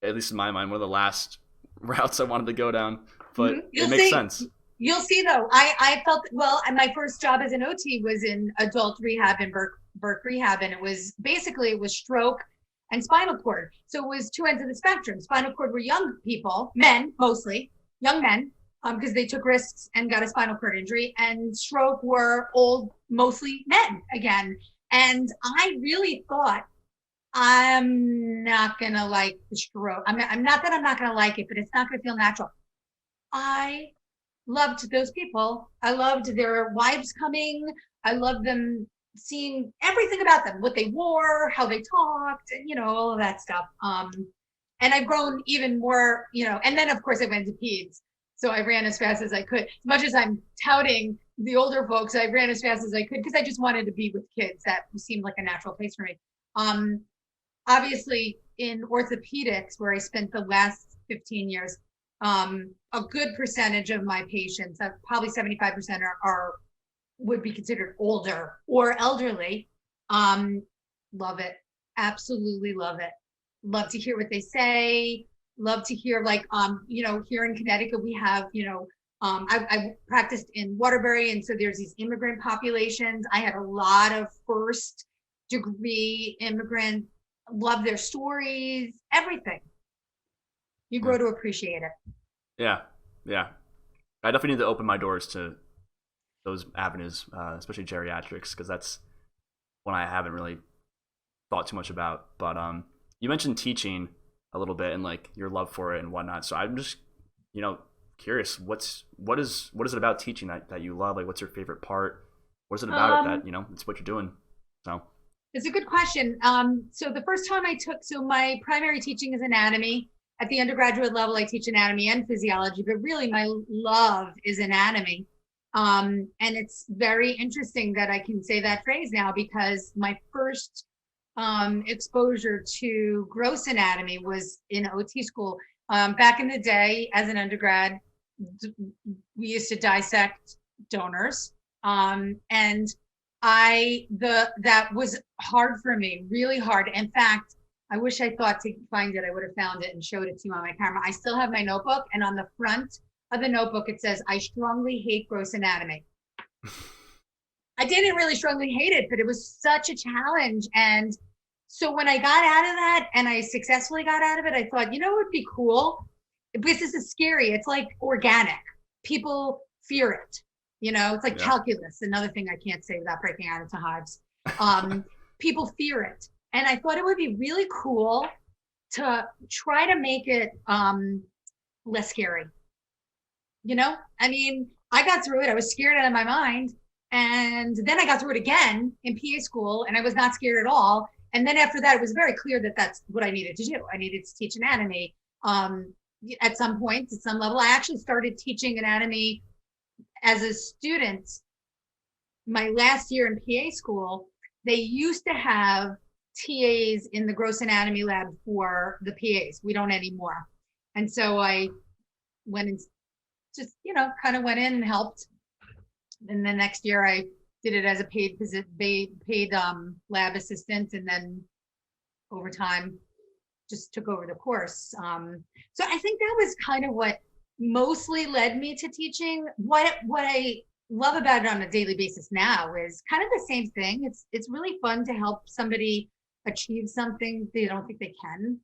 at least in my mind, one of the last routes I wanted to go down. But it makes sense. You'll see though. I felt my first job as an OT was in adult rehab in Burke Rehab, and it was stroke and spinal cord. So it was two ends of the spectrum. Spinal cord were young people, men mostly, young men, because they took risks and got a spinal cord injury, and stroke were old, mostly men again. And I really thought, I'm not gonna like the stroke. I'm not gonna like it, but it's not gonna feel natural. I loved those people. I loved their wives coming. I loved them, seeing everything about them, what they wore, how they talked, and all of that stuff. And I've grown even more, and then of course I went to peds. So I ran as fast as I could. As much as I'm touting the older folks, I ran as fast as I could because I just wanted to be with kids. That seemed like a natural place for me. Obviously, in orthopedics, where I spent the last 15 years, a good percentage of my patients, probably 75% would be considered older or elderly. Love it. Absolutely love it. Love to hear what they say. Love to hear, like, here in Connecticut, we have, I practiced in Waterbury, and so there's these immigrant populations. I had a lot of first degree immigrant, love their stories, everything. You grow to appreciate it. Yeah. I definitely need to open my doors to those avenues, especially geriatrics, because that's one I haven't really thought too much about. But you mentioned teaching a little bit and like your love for it and whatnot. So I'm just, curious, what is it about teaching that you love? Like, what's your favorite part? What is it about it that, it's what you're doing? So it's a good question. So the first time my primary teaching is anatomy. At the undergraduate level, I teach anatomy and physiology, but really my love is anatomy. And it's very interesting that I can say that phrase now, because my first exposure to gross anatomy was in OT school. Back in the day, as an undergrad, we used to dissect donors. And that was hard for me, really hard. In fact, I wish I thought to find it. I would have found it and showed it to you on my camera. I still have my notebook, and on the front of the notebook, it says, "I strongly hate gross anatomy." I didn't really strongly hate it, but it was such a challenge. And so when I got out of that and I successfully got out of it, I thought, what would be cool? Because this is scary. It's like organic. People fear it. It's like calculus, another thing I can't say without breaking out into hives. People fear it. And I thought it would be really cool to try to make it less scary. I got through it. I was scared out of my mind. And then I got through it again in PA school, and I was not scared at all. And then after that, it was very clear that that's what I needed to do. I needed to teach anatomy. At some point, at some level, I actually started teaching anatomy as a student. My last year in PA school, they used to have TAs in the gross anatomy lab for the PAs. We don't anymore. And so I went and just, kind of went in and helped. And the next year I did it as a paid lab assistant, and then over time just took over the course. So I think that was kind of what mostly led me to teaching. What I love about it on a daily basis now is kind of the same thing. It's really fun to help somebody achieve something they don't think they can.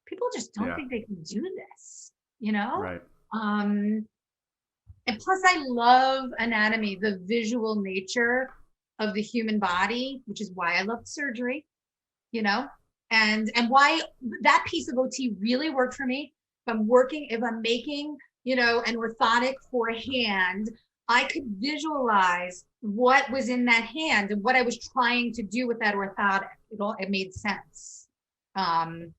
People just don't think they can do this, Right. And plus I love anatomy, the visual nature of the human body, which is why I love surgery, and why that piece of OT really worked for me. If I'm making, an orthotic for a hand, I could visualize what was in that hand and what I was trying to do with that orthotic. It made sense. And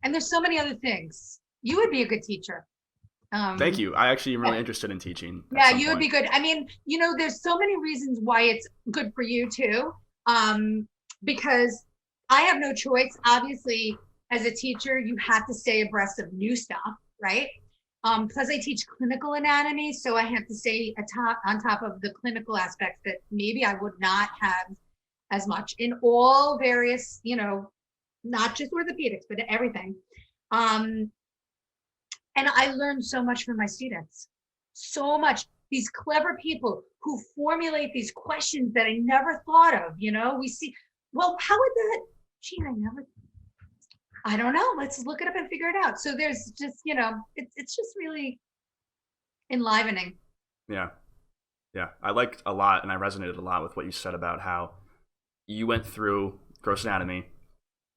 there's so many other things. You would be a good teacher. Thank you. I actually am really interested in teaching. Yeah, you would be good. There's so many reasons why it's good for you too. Because I have no choice. Obviously, as a teacher, you have to stay abreast of new stuff, right? Plus I teach clinical anatomy, so I have to stay on top of the clinical aspects that maybe I would not have as much in all various, not just orthopedics, but everything. And I learned so much from my students, so much. These clever people who formulate these questions that I never thought of, we see, well, how would that, I don't know. Let's look it up and figure it out. So there's just, it's just really enlivening. Yeah. I liked a lot, and I resonated a lot with what you said about how you went through gross anatomy. It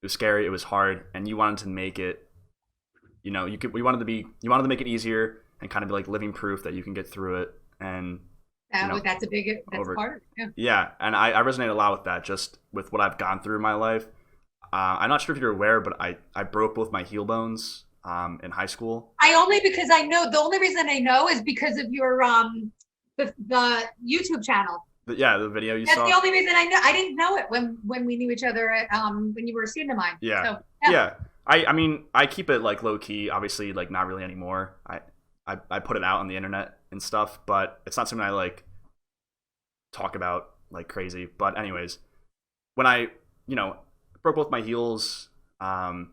was scary. It was hard. And you wanted to make it, you wanted to make it easier and kind of be like living proof that you can get through it. And that's part. Yeah. And I resonate a lot with that, just with what I've gone through in my life. I'm not sure if you're aware, but I broke both my heel bones in high school. The only reason I know is because of your the YouTube channel. The video you That's saw. That's the only reason I know. I didn't know it when we knew each other at, when you were a student of mine. Yeah. So, yeah. I mean, I keep it like low key, obviously, like not really anymore. I put it out on the internet and stuff, but it's not something I like talk about like crazy. But anyways, when I, broke both my heels, I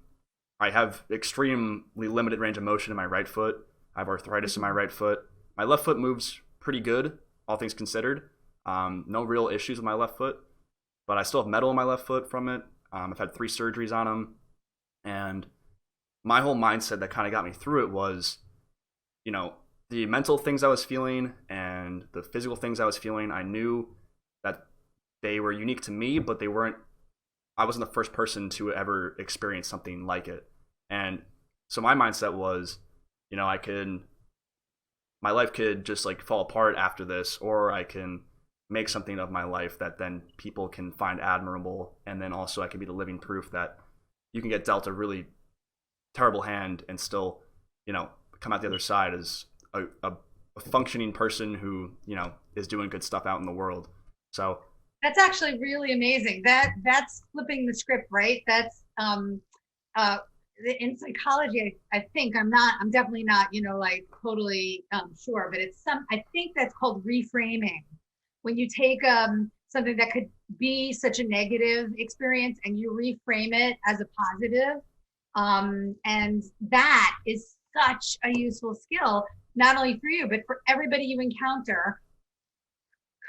have extremely limited range of motion in my right foot. I have arthritis in my right foot. My left foot moves pretty good, all things considered. No real issues with my left foot, but I still have metal in my left foot from it. I've had 3 surgeries on them. And my whole mindset that kind of got me through it was, the mental things I was feeling and the physical things I was feeling, I knew that they were unique to me, but I wasn't the first person to ever experience something like it. And so my mindset was, my life could just like fall apart after this, or I can make something of my life that then people can find admirable. And then also I can be the living proof that you can get dealt a really terrible hand and still, come out the other side as a functioning person who, is doing good stuff out in the world. So that's actually really amazing. That's flipping the script, right? That's in psychology, I think I'm definitely not, like totally sure, but I think that's called reframing. When you take something that could be such a negative experience and you reframe it as a positive, and that is such a useful skill, not only for you, but for everybody you encounter,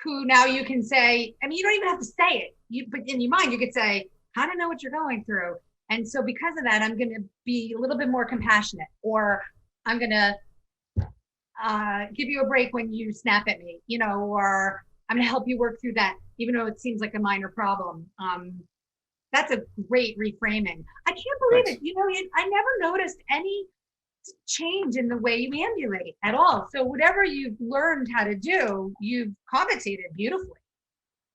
who now you can say, I mean, you don't even have to say it, but in your mind, you could say, I don't know what you're going through. And so because of that, I'm going to be a little bit more compassionate, or I'm going to give you a break when you snap at me, or I'm going to help you work through that, even though it seems like a minor problem. That's a great reframing. I can't believe it. I never noticed any change in the way you ambulate at all. So whatever you've learned how to do, you've compensated beautifully.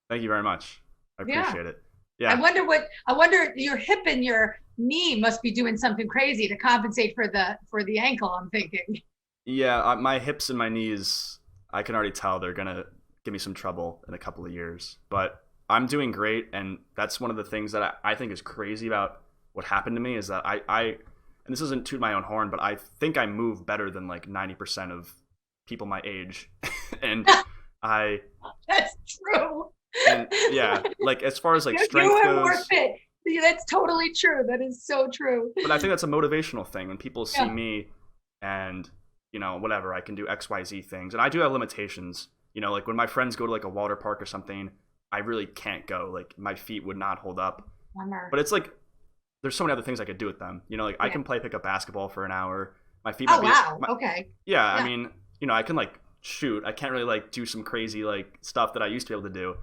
Thank you very much. I appreciate it. Yeah. I wonder your hip and your knee must be doing something crazy to compensate for the ankle, I'm thinking. Yeah, my hips and my knees, I can already tell they're going to give me some trouble in a couple of years, but I'm doing great. And that's one of the things that I think is crazy about what happened to me is that I and this isn't to my own horn, but I think I move better than like 90% of people my age. And that's true. And yeah, like as far as like strength you goes, more fit. That's totally true. That is so true. But I think that's a motivational thing when people see me and, whatever, I can do XYZ things. And I do have limitations, like when my friends go to like a water park or something, I really can't go. Like my feet would not hold up. But it's like, there's so many other things I could do with them. I can pick up basketball for an hour. My feet might be, okay. Yeah, I mean, I can like shoot. I can't really like do some crazy like stuff that I used to be able to do.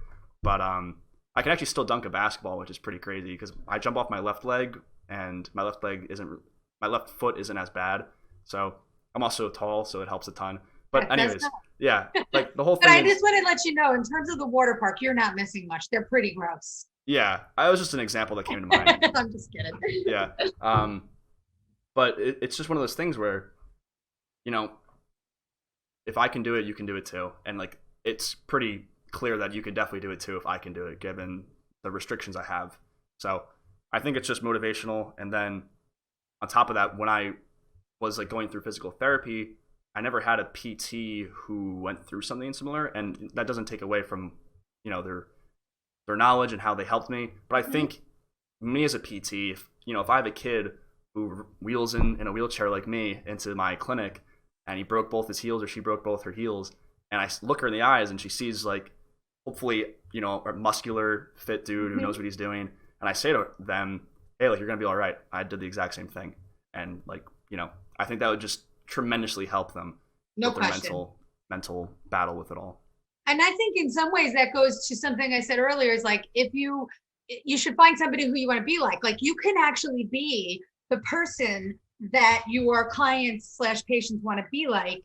But I can actually still dunk a basketball, which is pretty crazy because I jump off my left leg and my left foot isn't as bad. So I'm also tall, so it helps a ton. But anyways, yeah, like the whole thing. But I just want to let you know, in terms of the water park, you're not missing much. They're pretty gross. Yeah, I was just an example that came to mind. I'm just kidding. Yeah, but it's just one of those things where, if I can do it, you can do it too, and like it's pretty clear that you could definitely do it too if I can do it, given the restrictions I have. So I think it's just motivational. And then on top of that, when I was like going through physical therapy, I never had a PT who went through something similar, and that doesn't take away from their knowledge and how they helped me. But I think me as a PT, if I have a kid who wheels in a wheelchair like me into my clinic and he broke both his heels or she broke both her heels, and I look her in the eyes and she sees like hopefully a muscular fit dude who knows what he's doing, and I say to them, hey, like you're gonna be all right, I did the exact same thing. And like I think that would just tremendously help them with their mental battle with it all. And I think in some ways that goes to something I said earlier, is like, if you should find somebody who you want to be like you can actually be the person that your clients / patients want to be like,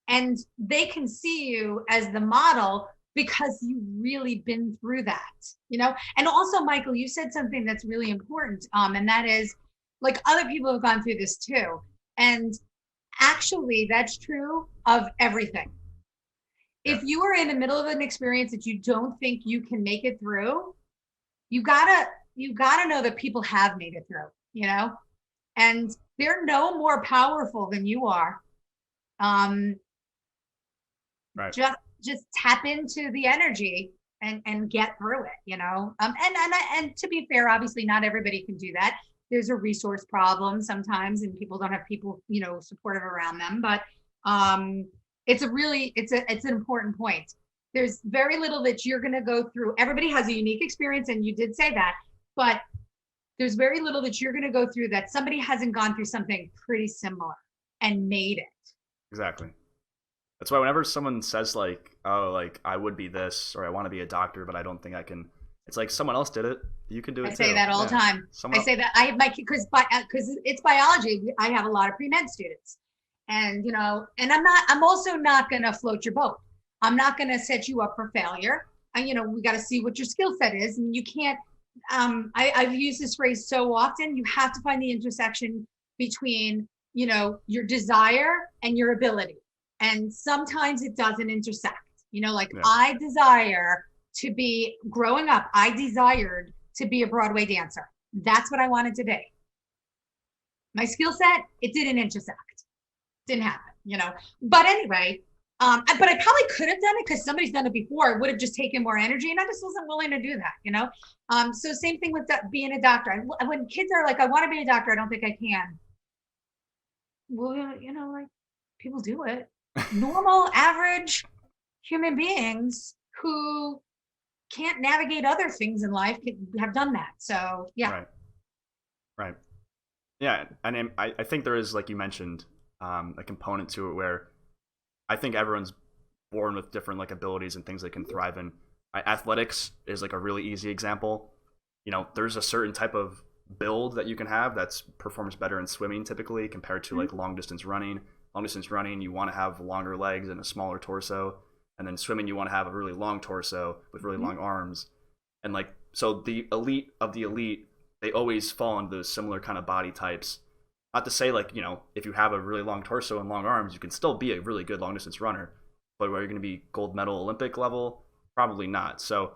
and they can see you as the model because you've really been through that, And also, Michael, you said something that's really important. And that is, like, other people have gone through this too. And actually, that's true of everything. Yeah. If you are in the middle of an experience that you don't think you can make it through, you gotta know that people have made it through, and they're no more powerful than you are. Right. Just tap into the energy and get through it, and to be fair, obviously not everybody can do that. There's a resource problem sometimes, and people don't have people, supportive around them. But it's an important point. There's very little that you're going to go through. Everybody has a unique experience, and you did say that, but there's very little that you're going to go through that somebody hasn't gone through something pretty similar and made it. Exactly. That's why whenever someone says like, oh, like I would be this, or I want to be a doctor, but I don't think I can, it's like someone else did it. You can do it too. I say that all the time. I say that I have my kids because it's biology. I have a lot of pre-med students, and and I'm also not going to float your boat. I'm not going to set you up for failure. And we got to see what your skill set is, and you can't. I've used this phrase so often. You have to find the intersection between your desire and your ability. And sometimes it doesn't intersect, I desire to be growing up. I desired to be a Broadway dancer. That's what I wanted to be. My skill set, it didn't intersect. Didn't happen, but anyway, but I probably could have done it because somebody's done it before. It would have just taken more energy, and I just wasn't willing to do that, so same thing with being a doctor. When kids are like, I want to be a doctor, I don't think I can. Well, like people do it. Normal, average human beings who can't navigate other things in life have done that. So, yeah. Right. Yeah. And I think there is, like you mentioned, a component to it where I think everyone's born with different like abilities and things they can thrive in. Athletics is like a really easy example. There's a certain type of build that you can have that's performs better in swimming typically compared to like long distance running. Long distance running, you want to have longer legs and a smaller torso, and then swimming, you want to have a really long torso with really long arms, and like so the elite of the elite, they always fall into those similar kind of body types. Not to say like if you have a really long torso and long arms, you can still be a really good long distance runner, but where you're going to be gold medal Olympic level, probably not. So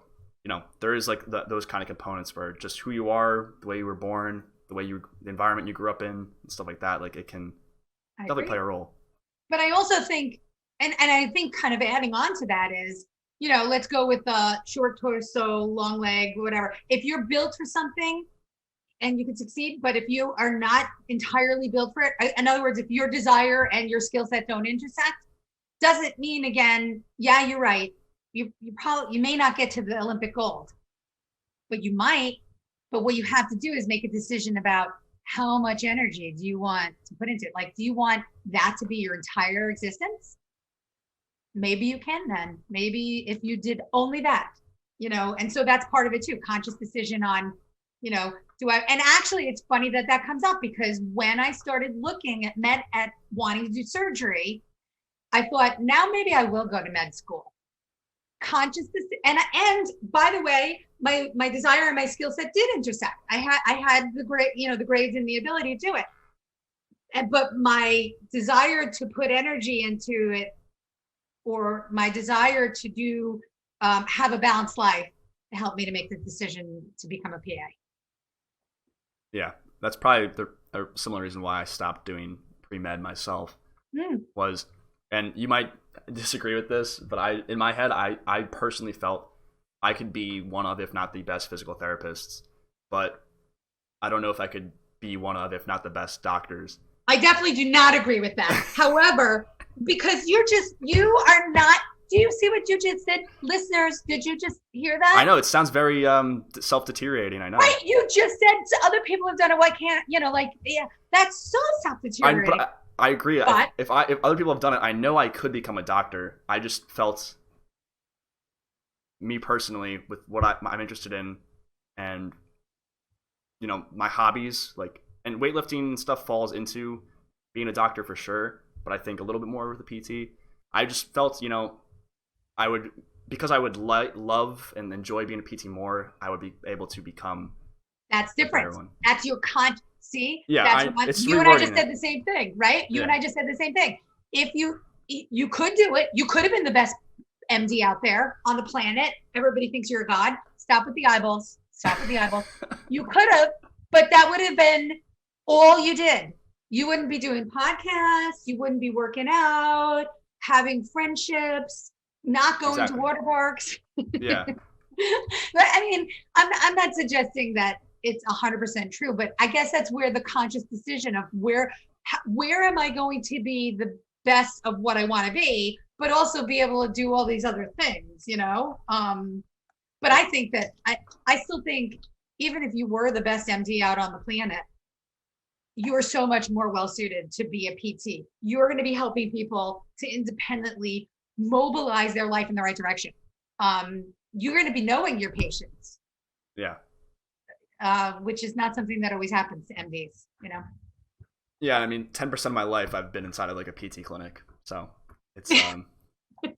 there is like those kind of components where just who you are, the way you were born, the environment you grew up in, and stuff like that. Like it can definitely play a role. But I also think, and I think kind of adding on to that is, let's go with the short torso, long leg, whatever. If you're built for something and you can succeed, but if you are not entirely built for it, in other words, if your desire and your skill set don't intersect, doesn't mean, again, yeah, you're right. You may not get to the Olympic gold, but you might. But what you have to do is make a decision about how much energy do you want to put into it? Like, do you want that to be your entire existence? Maybe you can then. Maybe if you did only that, and so that's part of it too. Conscious decision on, do I, and actually it's funny that comes up because when I started looking at wanting to do surgery, I thought now maybe I will go to med school. Conscious and by the way, my desire and my skill set did intersect. I had the grades and the ability to do it, but my desire to put energy into it, or my desire to do have a balanced life, helped me to make the decision to become a PA. Yeah, that's probably a similar reason why I stopped doing pre-med myself. Was, and you might disagree with this, but in my head, I personally felt I could be one of, if not the best physical therapists, but I don't know if I could be one of, if not the best doctors. I definitely do not agree with that. However, because you are not, do you see what you just said? Listeners, did you just hear that? I know, it sounds very self-deteriorating, I know. Right, you just said other people have done it, why can't, yeah, that's so self-deteriorating. I agree. But, if other people have done it, I know I could become a doctor. I just felt, me personally, with what I'm interested in, and my hobbies, like, and weightlifting and stuff falls into being a doctor for sure. But I think a little bit more with the PT. I just felt, I would, because I would love and enjoy being a PT more, I would be able to become. That's different. That's your See, Yeah, it's you and I rewarding just said it. the same thing, right? You and Yeah. I just said the same thing. If you could do it, you could have been the best MD out there on the planet. Everybody thinks you're a god. Stop with the eyeballs. Stop with the eyeballs. You could have, but that would have been all you did. You wouldn't be doing podcasts. You wouldn't be working out, having friendships, not going Exactly. to water parks. Yeah. But I mean, I'm not suggesting that it's 100% true, but I guess that's where the conscious decision of where am I going to be the best of what I want to be, but also be able to do all these other things, you know? But I think that I still think even if you were the best MD out on the planet, you are so much more well suited to be a PT. You're going to be helping people to independently mobilize their life in the right direction. You're going to be knowing your patients. Yeah. Which is not something that always happens to MDs, you know? Yeah, I mean, 10% of my life I've been inside of like a PT clinic. So it's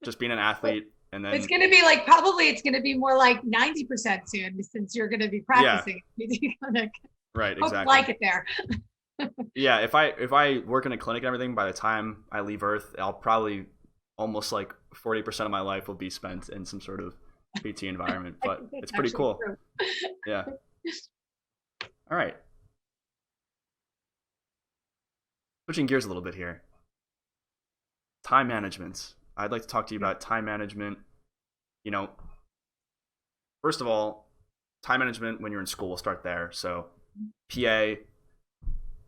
just being an athlete. And then It's going to be like, probably it's going to be more like 90% soon since you're going to be practicing PT clinic. Right, Hope exactly. you like it there. Yeah, if I work in a clinic and everything, by the time I leave Earth, I'll probably almost like 40% of my life will be spent in some sort of PT environment. But it's pretty cool. True. Yeah. All right. Switching gears a little bit here. Time management. I'd like to talk to you about time management. You know, first of all, time management when you're in school, we'll start there. So PA,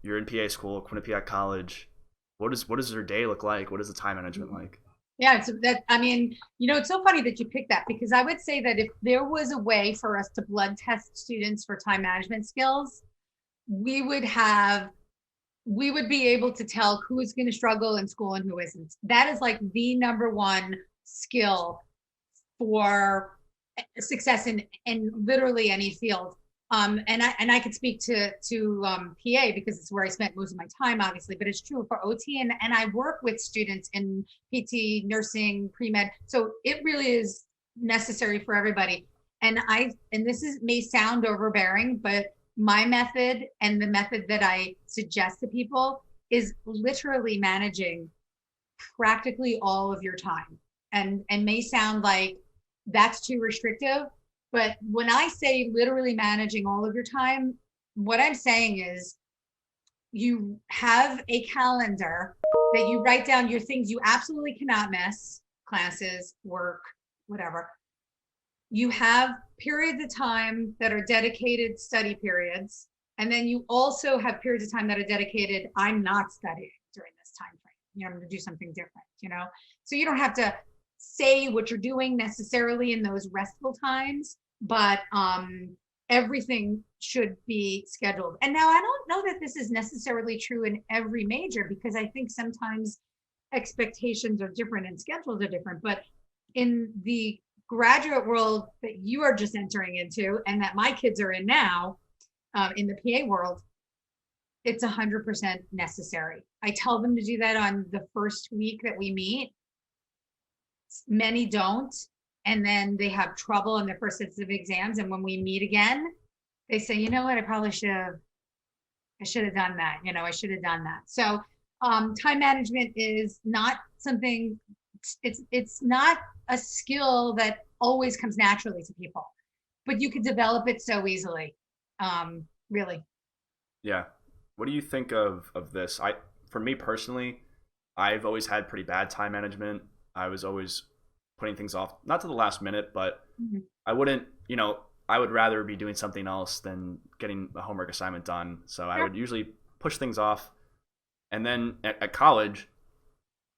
you're in PA school, Quinnipiac College. What does your day look like? What is the time management like? Yeah, I mean, you know, it's so funny that you picked that, because I would say that if there was a way for us to blood test students for time management skills, we would be able to tell who's going to struggle in school and who isn't. That is like the number one skill for success in literally any field. And I could speak to PA because it's where I spent most of my time, obviously, but it's true for OT, and I work with students in PT, nursing, pre-med. So it really is necessary for everybody. And this may sound overbearing, but my method and the method that I suggest to people is literally managing practically all of your time. And may sound like that's too restrictive, but when I say literally managing all of your time, what I'm saying is you have a calendar that you write down your things you absolutely cannot miss, classes, work, whatever. You have periods of time that are dedicated study periods. And then you also have periods of time that are dedicated, I'm not studying during this time frame. You know, I'm going to do something different, you know? So you don't have to say what you're doing necessarily in those restful times, but everything should be scheduled. And now I don't know that this is necessarily true in every major, because I think sometimes expectations are different and schedules are different. But in the graduate world that you are just entering into and that my kids are in now, in the PA world, it's 100% necessary. I tell them to do that on the first week that we meet. Many don't, and then they have trouble in their first sets of exams, and when we meet again, they say, you know what, I should have done that. You know, I should have done that. So time management is not something, it's not a skill that always comes naturally to people, but you could develop it so easily. Really. Yeah. What do you think of this? For me personally, I've always had pretty bad time management. I was always putting things off, not to the last minute, but I wouldn't, I would rather be doing something else than getting a homework assignment done. So I would usually push things off. And then at college,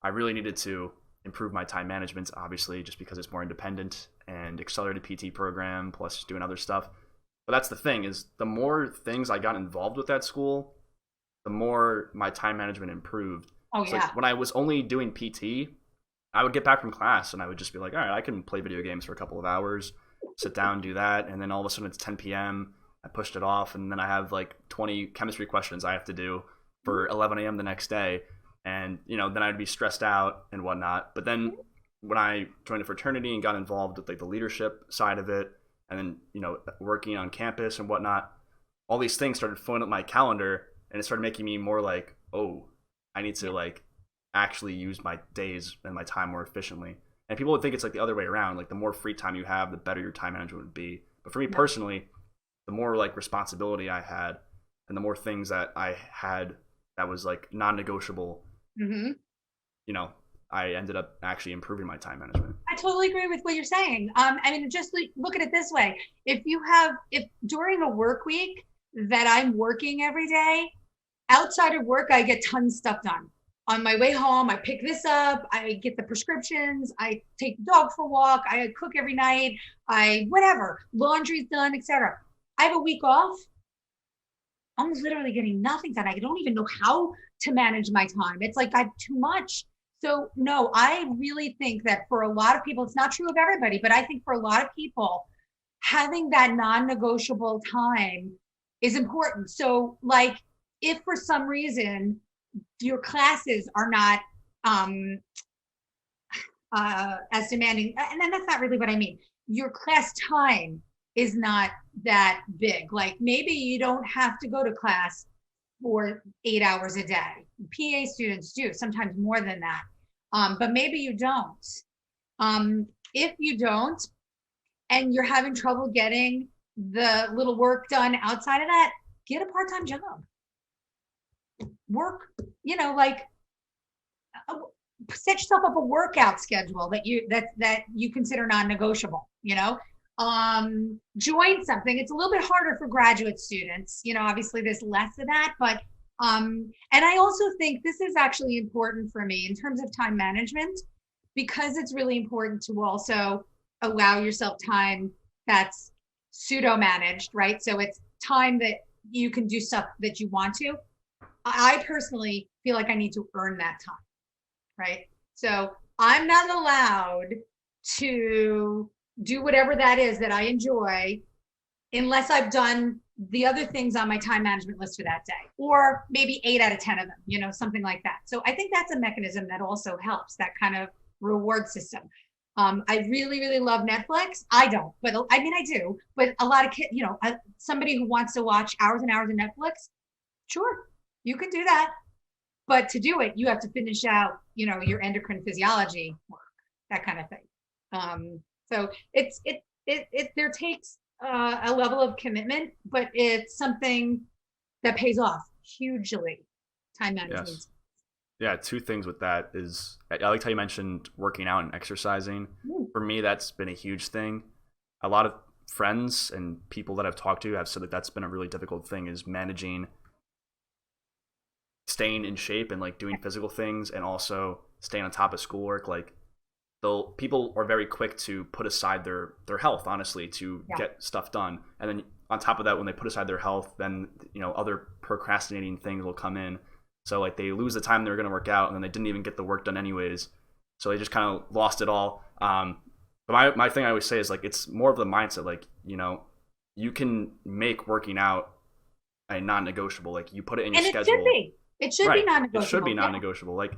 I really needed to improve my time management, obviously, just because it's more independent and accelerated PT program, plus doing other stuff. But that's the thing, is the more things I got involved with at school, the more my time management improved. Oh, so yeah. Like when I was only doing PT, I would get back from class and I would just be like, all right, I can play video games for a couple of hours, sit down, do that. And then all of a sudden it's 10 p.m. I pushed it off. And then I have like 20 chemistry questions I have to do for 11 a.m. the next day. And, then I'd be stressed out and whatnot. But then when I joined a fraternity and got involved with like the leadership side of it, and then, working on campus and whatnot, all these things started filling up my calendar. And it started making me more like, oh, I need to like actually use my days and my time more efficiently. And people would think it's like the other way around. Like the more free time you have, the better your time management would be. But for me personally, the more like responsibility I had and the more things that I had that was like non-negotiable, you know, I ended up actually improving my time management. I totally agree with what you're saying. I mean, just look at it this way. If during a work week that I'm working every day, outside of work, I get tons of stuff done. On my way home, I pick this up, I get the prescriptions, I take the dog for a walk, I cook every night, whatever, laundry's done, etc. I have a week off. I'm literally getting nothing done. I don't even know how to manage my time. It's like I have too much. So no, I really think that for a lot of people, it's not true of everybody, but I think for a lot of people, having that non-negotiable time is important. So like, if for some reason your classes are not as demanding, and then that's not really what I mean, your class time is not that big. Like maybe you don't have to go to class for 8 hours a day. PA students do, sometimes more than that. But maybe you don't. If you don't, and you're having trouble getting the little work done outside of that, get a part-time job. Work, set yourself up a workout schedule that you consider non-negotiable, join something. It's a little bit harder for graduate students, obviously there's less of that, but and I also think this is actually important for me in terms of time management, because it's really important to also allow yourself time that's pseudo managed, right? So it's time that you can do stuff that you want to. I personally feel like I need to earn that time, right? So I'm not allowed to do whatever that is that I enjoy unless I've done the other things on my time management list for that day, or maybe 8 out of 10 of them, something like that. So I think that's a mechanism that also helps, that kind of reward system. I really, really love Netflix. I don't, but I mean, I do, but a lot of kids, somebody who wants to watch hours and hours of Netflix, sure, you can do that. But to do it, you have to finish out, your endocrine physiology work, that kind of thing. So there takes a level of commitment, but it's something that pays off hugely. Time management. Yes. Yeah, two things with that is, I liked how you mentioned working out and exercising. For me, that's been a huge thing. A lot of friends and people that I've talked to have said that that's been a really difficult thing, is managing staying in shape and like doing physical things and also staying on top of schoolwork. Like, people are very quick to put aside their health, honestly, to get stuff done. And then on top of that, when they put aside their health, then, other procrastinating things will come in. So like they lose the time they were going to work out, and then they didn't even get the work done anyways. So they just kind of lost it all. But my thing I always say is like, it's more of the mindset. Like, you can make working out a non-negotiable. Like you put it in your schedule. It should be non-negotiable. It should be non-negotiable. Like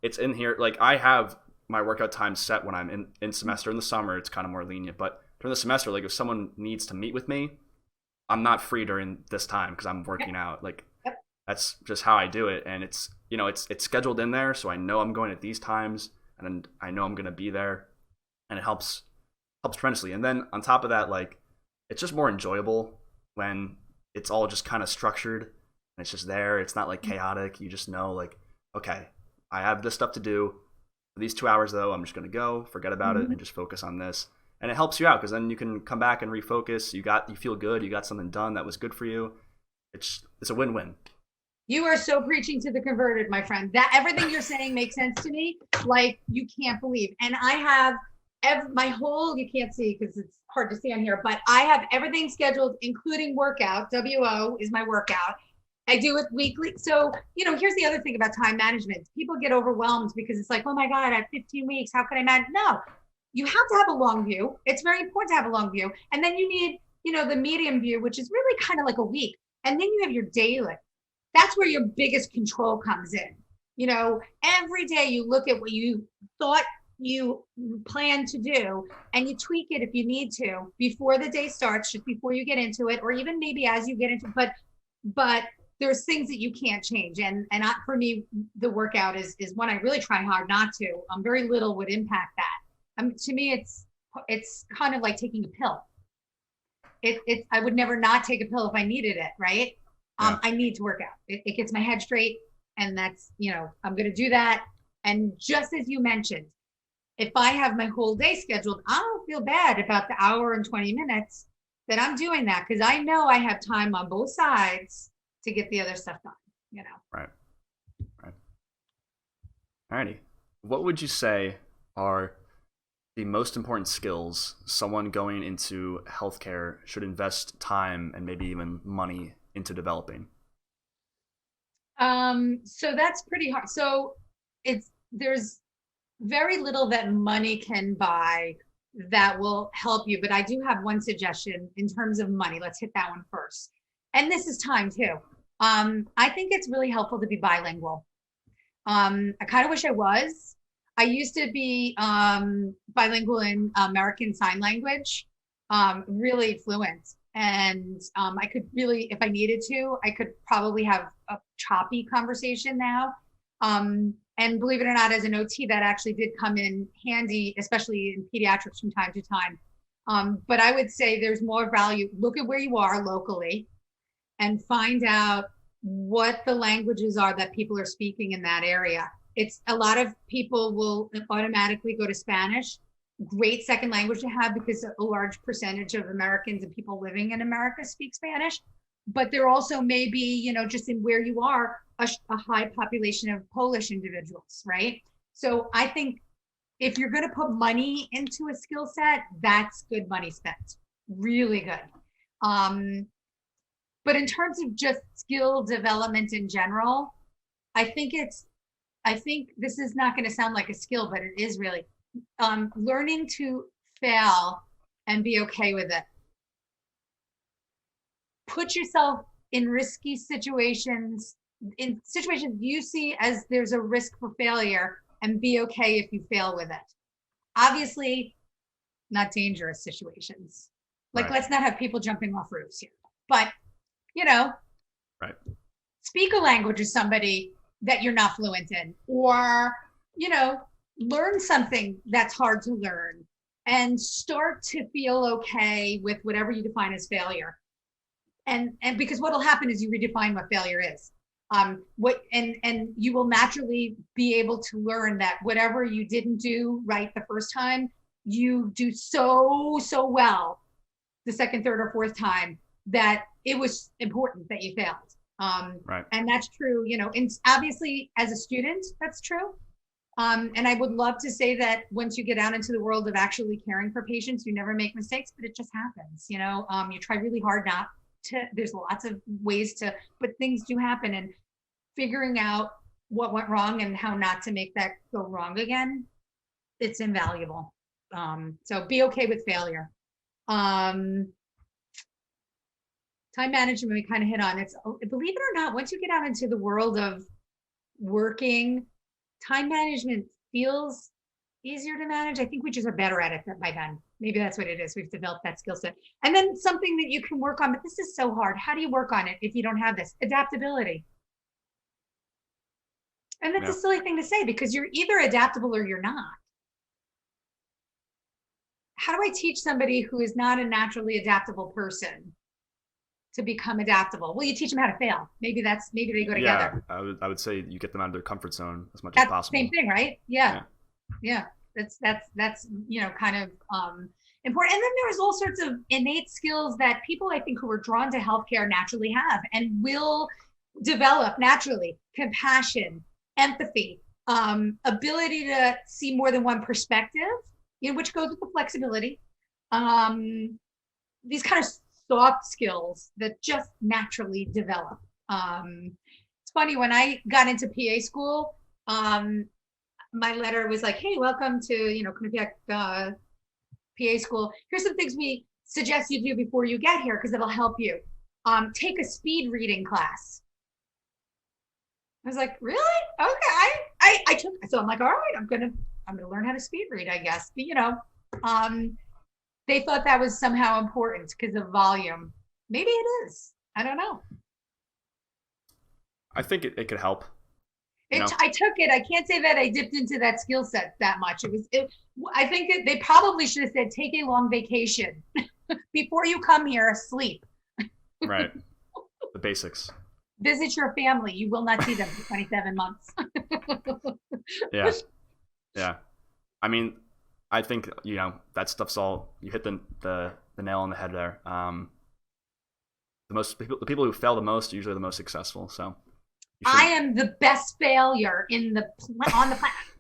it's in here. Like I have my workout time set when I'm in semester. In the summer, it's kind of more lenient. But during the semester, like if someone needs to meet with me, I'm not free during this time because I'm working out. Like that's just how I do it. And it's, it's scheduled in there. So I know I'm going at these times and I know I'm going to be there, and it helps tremendously. And then on top of that, like it's just more enjoyable when it's all just kind of structured and it's just there. It's not like chaotic. You just know like, okay, I have this stuff to do. For these 2 hours though, I'm just going to go, forget about it, and just focus on this. And it helps you out because then you can come back and refocus. You feel good. You got something done that was good for you. It's a win-win. You are so preaching to the converted, my friend. That everything you're saying makes sense to me, like you can't believe. And I have you can't see because it's hard to see on here, but I have everything scheduled, including workout. WO is my workout. I do it weekly. So, here's the other thing about time management. People get overwhelmed because it's like, oh my God, I have 15 weeks. How can I manage? No, you have to have a long view. It's very important to have a long view. And then you need, the medium view, which is really kind of like a week. And then you have your daily. That's where your biggest control comes in. Every day you look at what you thought you plan to do and you tweak it if you need to before the day starts, just before you get into it, or even maybe as you get into it. But there's things that you can't change. For me, the workout is one I really try hard not to. Very little would impact that. To me, it's kind of like taking a pill. I would never not take a pill if I needed it, right? I need to work out. It gets my head straight, and that's, I'm going to do that. And just as you mentioned, if I have my whole day scheduled, I don't feel bad about the hour and 20 minutes that I'm doing that, because I know I have time on both sides to get the other stuff done, Right. Alrighty. What would you say are the most important skills someone going into healthcare should invest time and maybe even money into developing? So that's pretty hard. So there's very little that money can buy that will help you. But I do have one suggestion in terms of money. Let's hit that one first. And this is time too. I think it's really helpful to be bilingual. I kind of wish I was. I used to be bilingual in American Sign Language, really fluent. And I could really, if I needed to, I could probably have a choppy conversation now. And believe it or not, as an OT, that actually did come in handy, especially in pediatrics from time to time. But I would say there's more value. Look at where you are locally and find out what the languages are that people are speaking in that area. It's a lot of people will automatically go to Spanish. Great second language to have, because a large percentage of Americans and people living in America speak Spanish. But there also may be, just in where you are, a high population of Polish individuals, right? So I think if you're going to put money into a skill set, that's good money spent. Really good. But in terms of just skill development in general, I think this is not going to sound like a skill, but it is really learning to fail and be okay with it. Put yourself in risky situations, in situations you see as there's a risk for failure, and be okay if you fail with it. Obviously, not dangerous situations. Like, right. Let's not have people jumping off roofs here. But, right. Speak a language with somebody that you're not fluent in, or, learn something that's hard to learn, and start to feel okay with whatever you define as failure. And because what'll happen is you redefine what failure is. And you will naturally be able to learn that whatever you didn't do right the first time, you do so well the second, third, or fourth time that it was important that you failed. Right. And that's true, and obviously as a student, that's true. And I would love to say that once you get out into the world of actually caring for patients, you never make mistakes, but it just happens. You try really hard not to. There's lots of ways to, but things do happen, and figuring out what went wrong and how not to make that go wrong again, it's invaluable. So be okay with failure. Time management, we kind of hit on. It's, believe it or not, once you get out into the world of working, time management feels easier to manage. I think we just are better at it by then. Maybe that's what it is. We've developed that skill set. And then something that you can work on, but this is so hard. How do you work on it if you don't have this? Adaptability. And that's a silly thing to say, because you're either adaptable or you're not. How do I teach somebody who is not a naturally adaptable person to become adaptable? Well, you teach them how to fail. Maybe they go together. Yeah, I would say you get them out of their comfort zone as much as possible. Same thing, right? Yeah. That's kind of important. And then there's all sorts of innate skills that people, I think, who are drawn to healthcare naturally have and will develop naturally. Compassion, empathy, ability to see more than one perspective, which goes with the flexibility. These kind of soft skills that just naturally develop. It's funny, when I got into PA school, my letter was like, hey, welcome to, Quinnipiac PA school. Here's some things we suggest you do before you get here, because it'll help you. Take a speed reading class. I was like, really? Okay. I took, so I'm like, all right, I'm gonna learn how to speed read, I guess. But, they thought that was somehow important because of volume. Maybe it is. I don't know. I think it could help. I took it. I can't say that I dipped into that skill set that much. I think that they probably should have said, take a long vacation before you come here, sleep. Right. The basics. Visit your family. You will not see them for 27 months. Yeah. Yeah. I mean, I think, that stuff's all, you hit the nail on the head there. The people who fail the most are usually the most successful. So I am the best failure on the planet.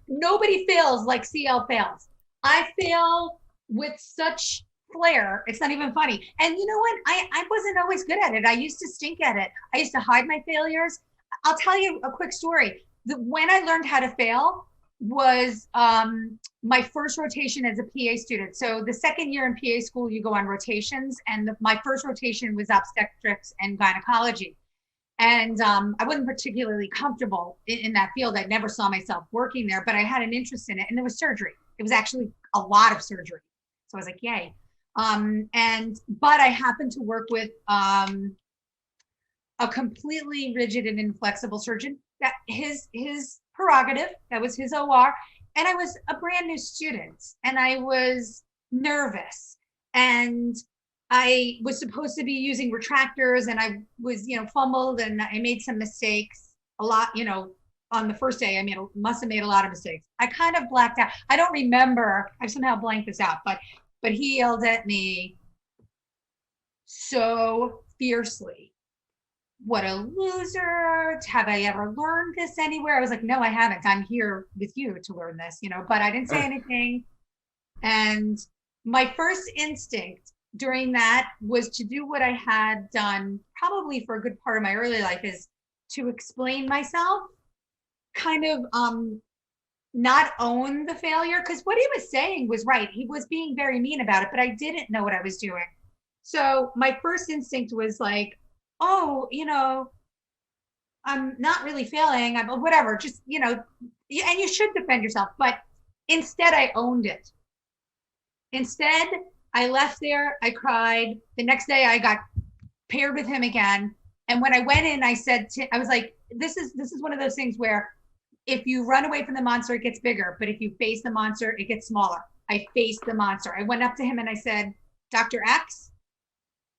Nobody fails like CL fails. I fail with such flair. It's not even funny. And you know what? I wasn't always good at it. I used to stink at it. I used to hide my failures. I'll tell you a quick story. When I learned how to fail was my first rotation as a PA student. So the second year in PA school, you go on rotations. And my first rotation was obstetrics and gynecology. And I wasn't particularly comfortable in that field. I never saw myself working there, but I had an interest in it. And there was surgery. It was actually a lot of surgery. So I was like, yay. But I happened to work with a completely rigid and inflexible surgeon. That his prerogative, that was his OR. And I was a brand new student and I was nervous. And I was supposed to be using retractors and I was, fumbled and I made some mistakes a lot, on the first day. I must have made a lot of mistakes. I kind of blacked out. I don't remember. I somehow blanked this out, but he yelled at me so fiercely. What a loser. Have I ever learned this anywhere? I was like, no, I haven't. I'm here with you to learn this, but I didn't say anything. And my first instinct during that was to do what I had done probably for a good part of my early life, is to explain myself, kind of not own the failure, because what he was saying was right. He was being very mean about it, but I didn't know what I was doing. So my first instinct was like, oh, I'm not really failing, whatever, just, and you should defend yourself. But instead I owned it. Instead, I left there, I cried. The next day I got paired with him again. And when I went in, I was like, this is one of those things where if you run away from the monster, it gets bigger. But if you face the monster, it gets smaller. I faced the monster. I went up to him and I said, Dr. X,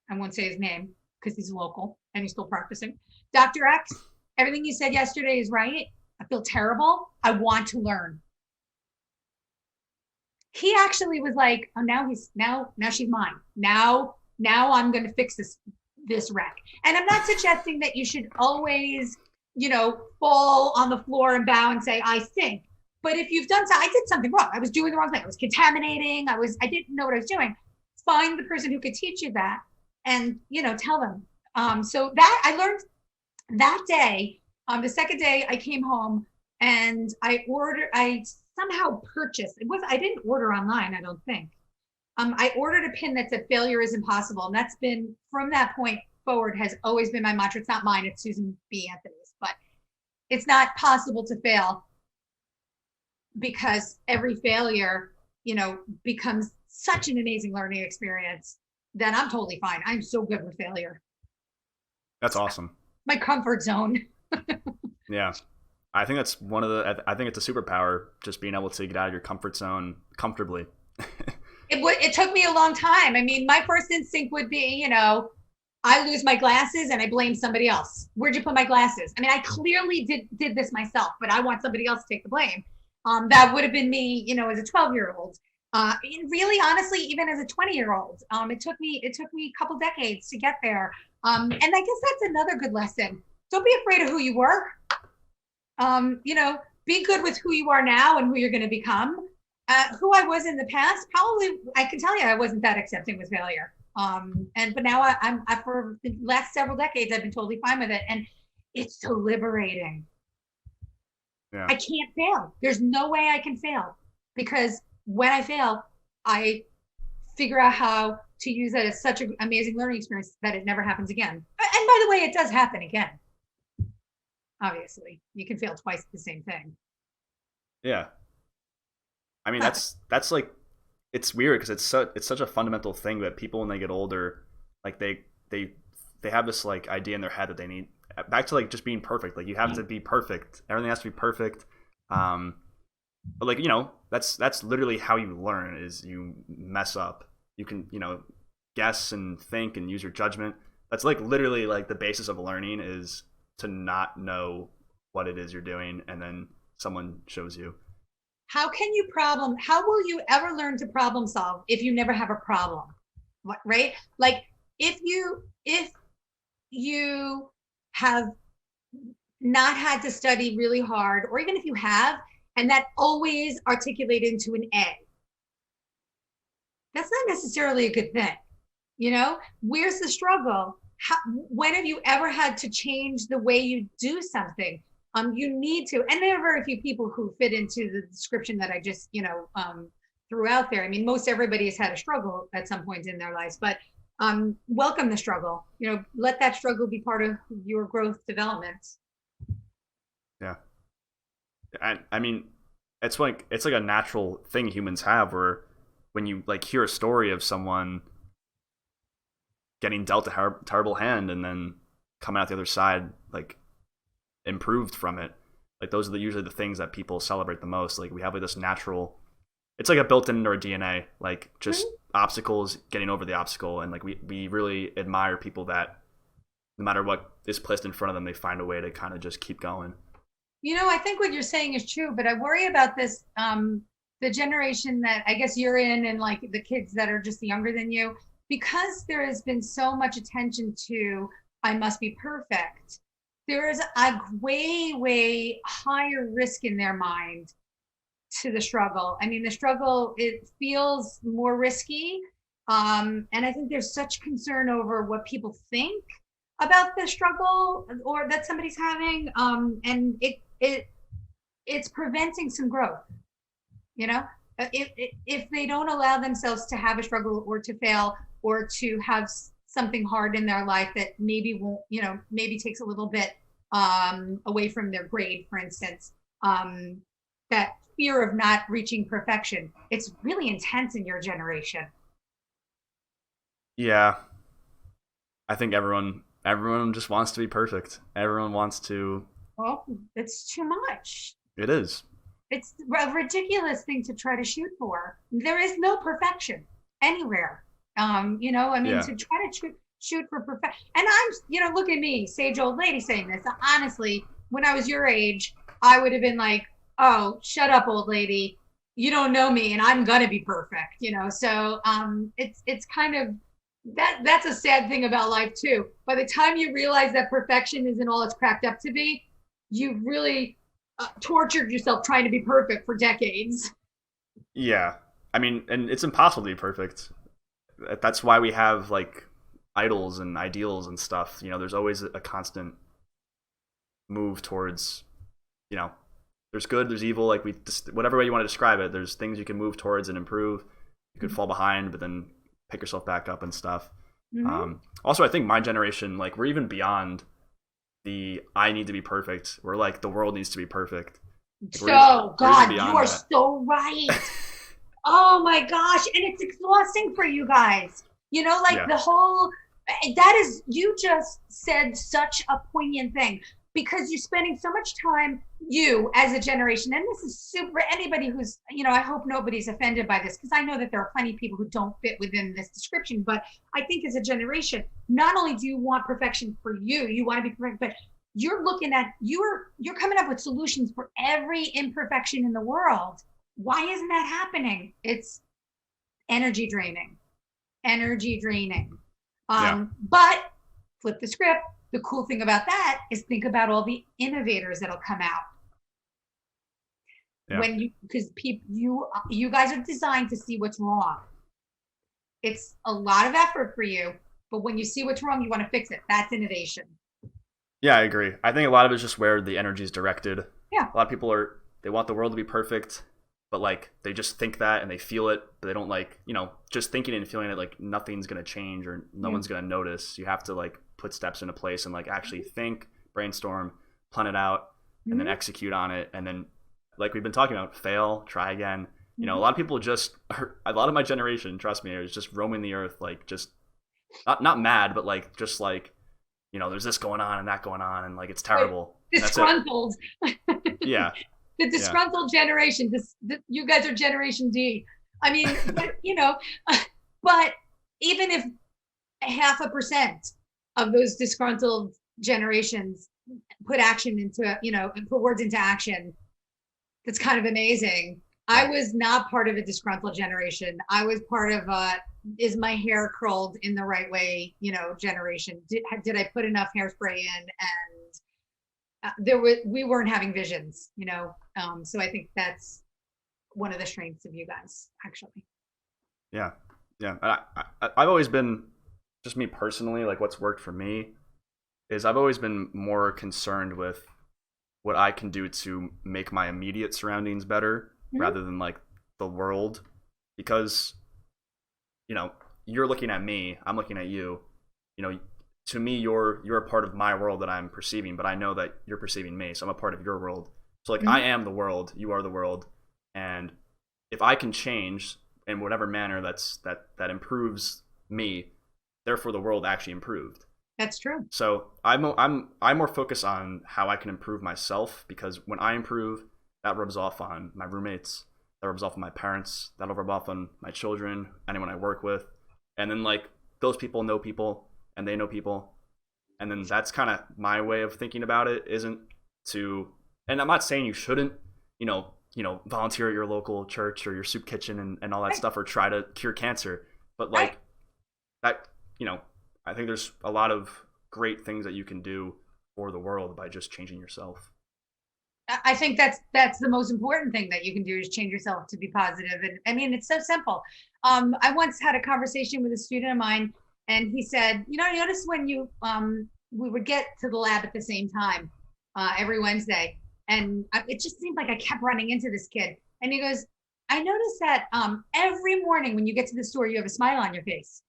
I won't say his name because he's local and he's still practicing. Dr. X, everything you said yesterday is right. I feel terrible. I want to learn. He actually was like, oh, now she's mine. Now I'm going to fix this wreck. And I'm not suggesting that you should always, fall on the floor and bow and say, I stink. But if you've done I did something wrong. I was doing the wrong thing. I was contaminating. I didn't know what I was doing. Find the person who could teach you that and, tell them. So that I learned that day. The second day I came home and I somehow purchased. I didn't order online, I don't think. I ordered a pin that said failure is impossible. And that's been, from that point forward, has always been my mantra. It's not mine, it's Susan B. Anthony's, but it's not possible to fail, because every failure, becomes such an amazing learning experience that I'm totally fine. I'm so good with failure. That's awesome. My comfort zone. Yeah. I think that's I think it's a superpower, just being able to get out of your comfort zone comfortably. It took me a long time. My first instinct would be, I lose my glasses and I blame somebody else. Where'd you put my glasses? I clearly did this myself, but I want somebody else to take the blame. That would have been me, as a 12-year-old. Really, honestly, even as a 20-year-old. It took me a couple decades to get there. And I guess that's another good lesson. Don't be afraid of who you were. Be good with who you are now and who you're going to become. Who I was in the past, probably, I can tell you, I wasn't that accepting with failure. But now I for the last several decades, I've been totally fine with it. And it's so liberating. Yeah. I can't fail. There's no way I can fail, because when I fail, I figure out how to use it as such an amazing learning experience that it never happens again. And by the way, it does happen again. Obviously, you can fail twice at the same thing. Yeah. That's like, it's weird because it's such a fundamental thing that people, when they get older, like they have this like idea in their head that they need, back to like just being perfect. Like you have to be perfect. Everything has to be perfect. But like, that's literally how you learn, is you mess up. You can, guess and think and use your judgment. That's like literally like the basis of learning, is to not know what it is you're doing, and then someone shows you. How will you ever learn to problem solve if you never have a problem? Right? Like if you have not had to study really hard, or even if you have, and that always articulated into an A, that's not necessarily a good thing. Where's the struggle? When have you ever had to change the way you do something? You need to, and there are very few people who fit into the description that I just, threw out there. I mean, most everybody has had a struggle at some point in their lives, but welcome the struggle. Let that struggle be part of your growth development. Yeah. I mean, it's like a natural thing humans have, where when you like hear a story of someone getting dealt a terrible hand and then coming out the other side like improved from it, like those are usually the things that people celebrate the most. Like we have like this natural, it's like a built-in into our DNA, like just obstacles, getting over the obstacle, and like we really admire people that no matter what is placed in front of them, they find a way to kind of just keep going. I think what you're saying is true, but I worry about this, the generation that I guess you're in, and like the kids that are just younger than you, because there has been so much attention to, I must be perfect. There is a way, way higher risk in their mind to the struggle. I mean, the struggle, it feels more risky. And I think there's such concern over what people think about the struggle or that somebody's having. And it's preventing some growth, if they don't allow themselves to have a struggle or to fail or to have something hard in their life that maybe won't, maybe takes a little bit away from their grade, for instance, that fear of not reaching perfection. It's really intense in your generation. Yeah. I think everyone just wants to be perfect. Everyone wants to. Well, it's too much. It is. It's a ridiculous thing to try to shoot for. There is no perfection anywhere. To try to shoot for perfection. And I'm, look at me, sage old lady saying this. Honestly, when I was your age, I would have been like, oh, shut up, old lady. You don't know me, and I'm gonna be perfect, So it's kind of that's a sad thing about life too. By the time you realize that perfection isn't all it's cracked up to be, you've really tortured yourself trying to be perfect for decades. Yeah. I mean, and it's impossible to be perfect. That's why we have like idols and ideals and stuff. There's always a constant move towards, there's good, there's evil, like whatever way you want to describe it, there's things you can move towards and improve. You could fall behind, but then pick yourself back up and stuff. Also, I think my generation, like we're even beyond the I need to be perfect. We're like the world needs to be perfect. God, you are so right. Oh my gosh. And it's exhausting for you guys. The whole, you just said such a poignant thing, because you're spending so much time, you as a generation, and this is super, anybody who's, I hope nobody's offended by this, because I know that there are plenty of people who don't fit within this description, but I think as a generation, not only do you want perfection for you, you want to be perfect, but you're looking at, you're coming up with solutions for every imperfection in the world. Why isn't that happening? It's energy draining. But flip the script. The cool thing about that is think about all the innovators that'll come out. Yeah. Because you guys are designed to see what's wrong. It's a lot of effort for you, but when you see what's wrong, you want to fix it. That's innovation. Yeah, I agree. I think a lot of it's just where the energy is directed. Yeah. A lot of people they want the world to be perfect, but like they just think that and they feel it, but they don't just thinking and feeling it, like nothing's going to change or no one's going to notice. You have to like put steps into place and like actually think, brainstorm, plan it out, and then execute on it. And then like we've been talking about, fail, try again. A lot of people a lot of my generation, trust me, is just roaming the earth, like just not mad, but like just like there's this going on and that going on, and like it's terrible. Disgruntled. Yeah. The disgruntled generation. You guys are Generation D. I mean, but even if 0.5% of those disgruntled generations put action into, put words into action, that's kind of amazing. I was not part of a disgruntled generation. I was part of is my hair curled in the right way, generation. Did I put enough hairspray in? And we weren't having visions, so I think that's one of the strengths of you guys, actually. Yeah. I've always been, just me personally, like what's worked for me is I've always been more concerned with what I can do to make my immediate surroundings better rather than like the world, because you're looking at me, I'm looking at you, to me you're a part of my world that I'm perceiving, but I know that you're perceiving me, so I'm a part of your world. So like I am the world, you are the world, and if I can change in whatever manner that improves me, therefore the world actually improved. That's true. So I'm more focused on how I can improve myself, because when I improve, that rubs off on my roommates, that rubs off on my parents, that'll rub off on my children, anyone I work with, and then like those people know people and they know people, and then that's kind of my way of thinking about it. And I'm not saying you shouldn't volunteer at your local church or your soup kitchen and all that stuff, or try to cure cancer, but like that, I think there's a lot of great things that you can do for the world by just changing yourself. I think that's the most important thing that you can do, is change yourself to be positive. And I mean, it's so simple. I once had a conversation with a student of mine, and he said, I noticed when we would get to the lab at the same time every Wednesday, and it just seemed like I kept running into this kid. And he goes, I noticed that every morning when you get to the store, you have a smile on your face.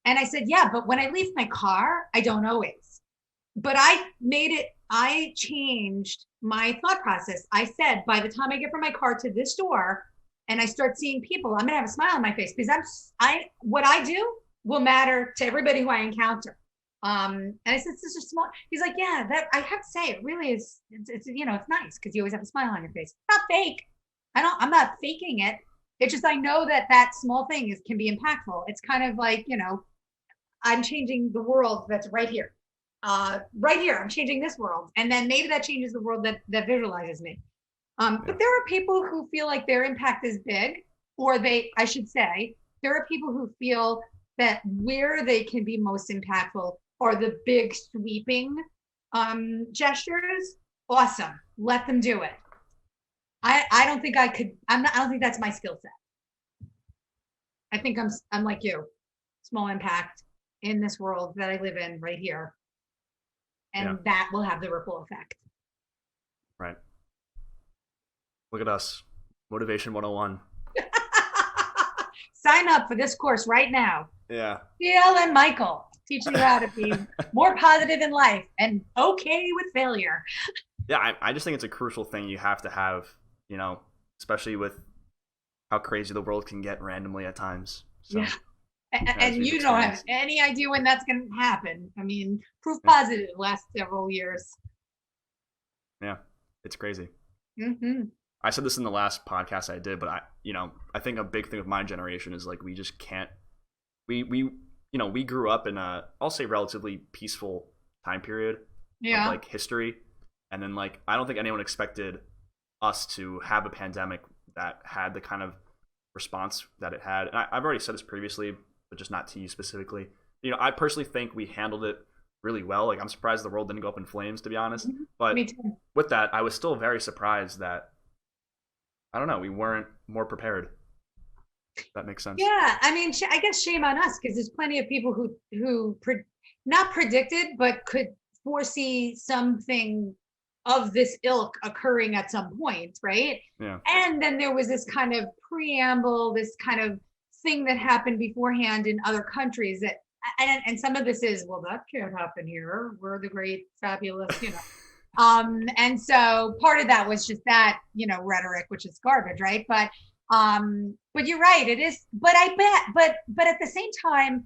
And I said, yeah, but when I leave my car, I don't always. But I changed my thought process. I said, by the time I get from my car to this door and I start seeing people, I'm gonna have a smile on my face, because what I do will matter to everybody who I encounter. And I said, it's just small. He's like, yeah, that I have to say, it really is. It's nice because you always have a smile on your face. It's not fake. I'm not faking it. It's just, I know that small thing can be impactful. It's kind of like, I'm changing the world that's right here. Right here, I'm changing this world. And then maybe that changes the world that visualizes me. But there are people who feel like their impact is big, or I should say, there are people who feel that where they can be most impactful are the big sweeping gestures. Awesome. Let them do it. I don't think I could. I don't think that's my skill set. I think I'm like you, small impact in this world that I live in right here. And that will have the ripple effect. Right. Look at us. Motivation 101. Sign up for this course right now. Yeah. CL and Michael teaching you how to be more positive in life and okay with failure. Yeah, I just think it's a crucial thing you have to have, especially with how crazy the world can get randomly at times. So, yeah. And you don't have any idea when that's going to happen. I mean, proof positive last several years. Yeah, it's crazy. Mm-hmm. I said this in the last podcast I did, but I think a big thing with my generation is like we just can't. We grew up in I'll say relatively peaceful time period of like history, and then like I don't think anyone expected us to have a pandemic that had the kind of response that it had. And I've already said this previously, but just not to you specifically. I personally think we handled it really well. Like I'm surprised the world didn't go up in flames, to be honest. Mm-hmm. But Me too. With that, I was still very surprised that we weren't more prepared. If that makes sense. Yeah, I mean, I guess shame on us, because there's plenty of people who not predicted, but could foresee something of this ilk occurring at some point, right? Yeah. And then there was this kind of preamble, this kind of thing that happened beforehand in other countries that, and some of this is, well, that can't happen here. We're the great, fabulous, and so part of that was just that, rhetoric, which is garbage, right? But you're right, it is. But I bet, but at the same time,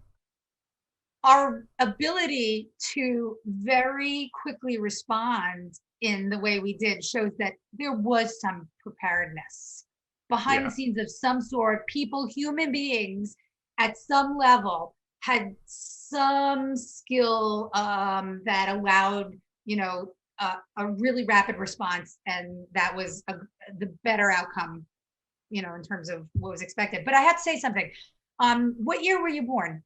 our ability to very quickly respond in the way we did shows that there was some preparedness behind the scenes of some sort. People, human beings at some level had some skill that allowed, a really rapid response. And that was the better outcome, in terms of what was expected. But I have to say something. What year were you born?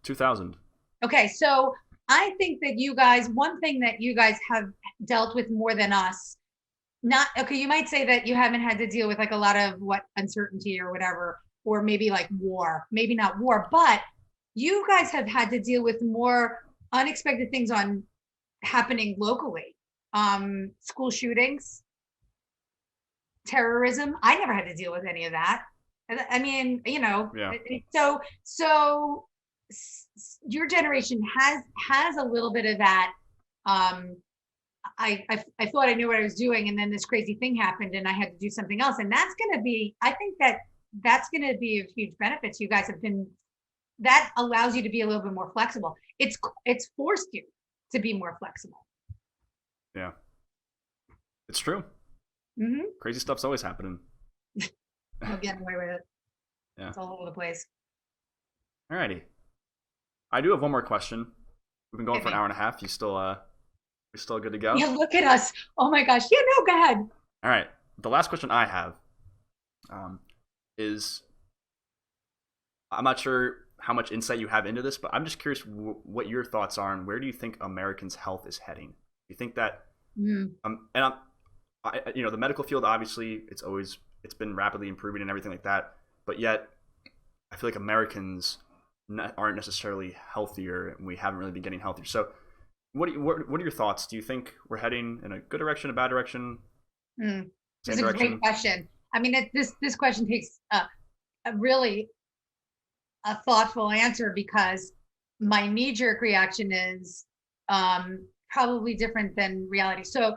2000. Okay, so I think that you guys, one thing that you guys have dealt with more than us, you might say that you haven't had to deal with like a lot of uncertainty or whatever, or maybe like war, maybe not war, but you guys have had to deal with more unexpected things happening locally. School shootings, terrorism. I never had to deal with any of that. I mean, so your generation has a little bit of that. I thought I knew what I was doing, and then this crazy thing happened, and I had to do something else. And that's going to be, I think that's going to be a huge benefit to you guys. That allows you to be a little bit more flexible. It's forced you to be more flexible. Yeah, it's true. Mm-hmm. Crazy stuff's always happening. I'll get away with it. Yeah, it's all over the place. Alrighty, I do have one more question. We've been going for an hour and a half. You still good to go? Yeah, look at us. Oh my gosh. Yeah, no, go ahead. All right. The last question I have is, I'm not sure how much insight you have into this, but I'm just curious what your thoughts are on where do you think Americans' health is heading? You think that, the medical field, obviously, it's been rapidly improving and everything like that, but yet I feel like Americans aren't necessarily healthier, and we haven't really been getting healthier. So what are your thoughts? Do you think we're heading in a good direction, a bad direction? It's a great question. I mean, this question takes a really thoughtful answer, because my knee-jerk reaction is probably different than reality. So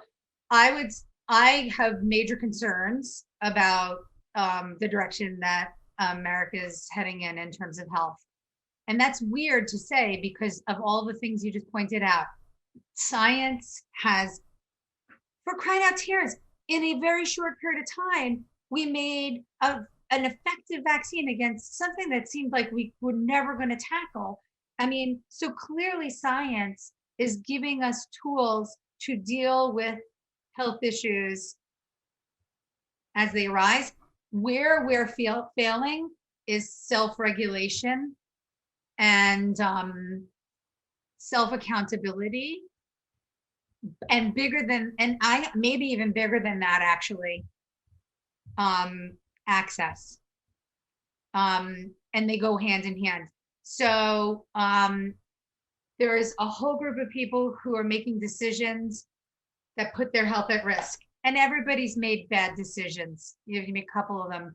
I have major concerns about the direction that America is heading in terms of health. And that's weird to say because of all the things you just pointed out. Science has, for crying out tears, in a very short period of time, we made an effective vaccine against something that seemed like we were never going to tackle. I mean, so clearly science is giving us tools to deal with health issues as they arise. Where we're failing is self-regulation and self-accountability, and maybe even bigger than that, actually, access. And they go hand in hand. So there is a whole group of people who are making decisions that put their health at risk. And everybody's made bad decisions. You make a couple of them.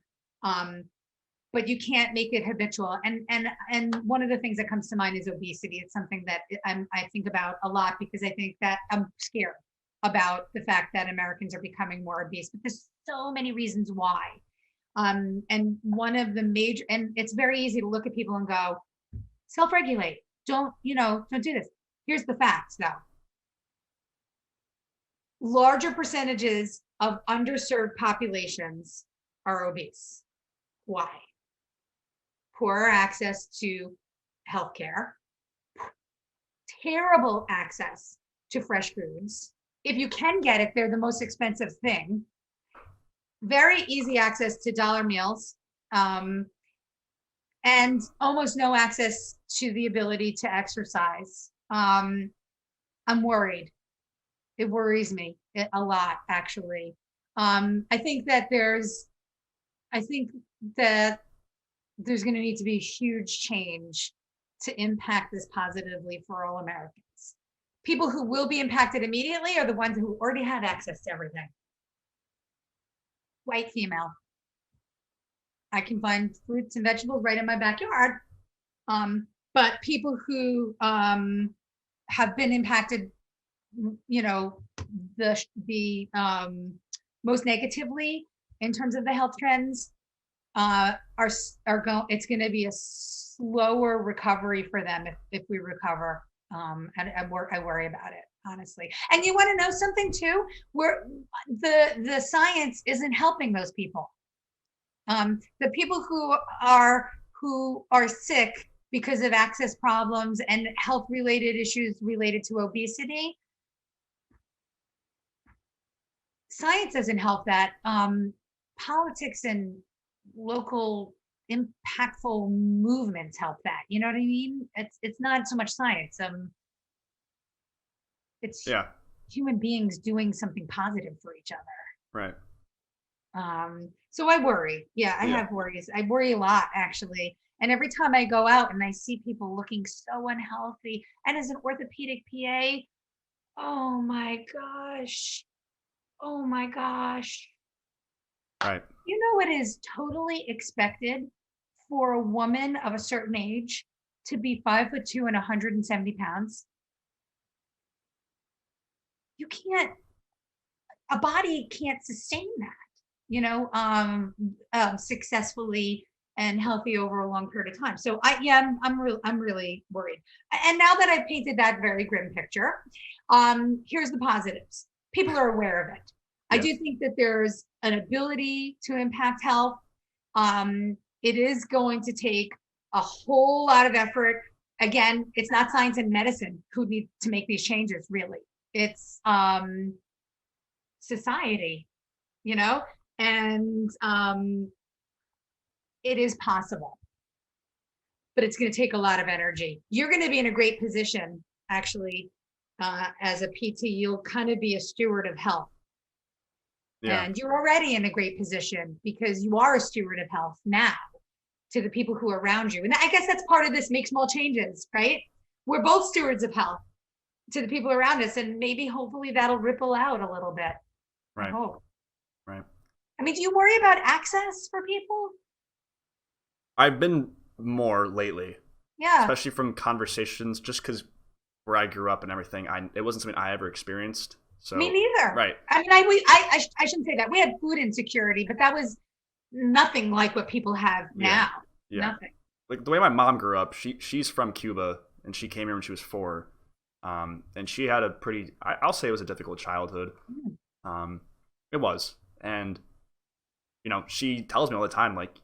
But you can't make it habitual. And one of the things that comes to mind is obesity. It's something that I think about a lot, because I think that I'm scared about the fact that Americans are becoming more obese, but there's so many reasons why. And one of the major, and it's very easy to look at people and go, self-regulate, don't do this. Here's the facts though. Larger percentages of underserved populations are obese. Why? Poorer access to healthcare, terrible access to fresh foods. If you can get it, they're the most expensive thing. Very easy access to dollar meals, and almost no access to the ability to exercise. I'm worried. It worries me a lot, actually. I think that there's going to need to be huge change to impact this positively for all Americans. People who will be impacted immediately are the ones who already had access to everything. White female. I can find fruits and vegetables right in my backyard. But people who have been impacted, the most negatively in terms of the health trends, it's going to be a slower recovery for them if we recover. And I worry about it, honestly. And you want to know something too? Where the science isn't helping those people. The people who are sick because of access problems and health related issues related to obesity, science doesn't help that. Politics and local impactful movements help that. You know what I mean? It's not so much science. It's human beings doing something positive for each other. Right. So I worry. Yeah, I have worries. I worry a lot, actually. And every time I go out and I see people looking so unhealthy, and as an orthopedic PA, oh my gosh. Right. You know, it is totally expected for a woman of a certain age to be 5'2" and 170 pounds. A body can't sustain that, successfully and healthy over a long period of time. So I'm really worried. And now that I've painted that very grim picture, here's the positives. People are aware of it. I do think that there's an ability to impact health. It is going to take a whole lot of effort. Again, it's not science and medicine who need to make these changes, really. It's society, and it is possible, but it's going to take a lot of energy. You're going to be in a great position, actually, as a PT. You'll kind of be a steward of health. Yeah. And you're already in a great position because you are a steward of health now to the people who are around you. And I guess that's part of this make small changes, right? We're both stewards of health to the people around us, and maybe hopefully that'll ripple out a little bit. Right. I hope. Right. I mean, do you worry about access for people? I've been more lately. Yeah. Especially from conversations, just because where I grew up and everything, it wasn't something I ever experienced. So, me neither. Right. I mean, I shouldn't say that. We had food insecurity, but that was nothing like what people have now. Yeah. Nothing. Like the way my mom grew up, she's from Cuba and she came here when she was 4. And she had a pretty, I'll say it was a difficult childhood. It was. And, she tells me all the time, like,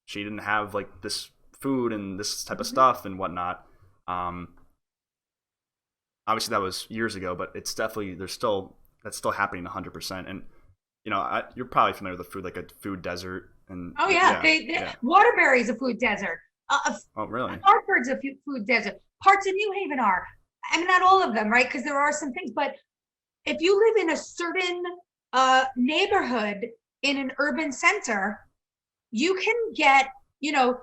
she didn't have like this food and this type of stuff and whatnot. Obviously that was years ago, but it's definitely, that's still happening 100%. And, you're probably familiar with the food, like a food desert. And Waterbury is a food desert. Oh, really? Hartford's a food desert. Parts of New Haven are. I mean, not all of them, right? Because there are some things, but if you live in a certain neighborhood in an urban center, you can get, 2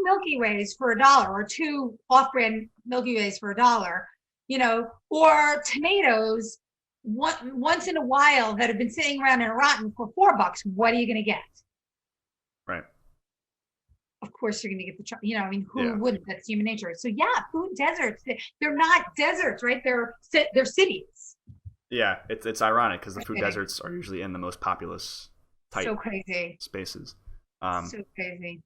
Milky Ways for $1 or 2 off-brand Milky Ways for $1, or tomatoes once in a while that have been sitting around and rotten for $4. What are you going to get? Right. Of course, you're going to get who wouldn't? That's human nature. So food deserts. They're not deserts, right? They're cities. Yeah, it's ironic because the food deserts are usually in the most populous type spaces. So crazy.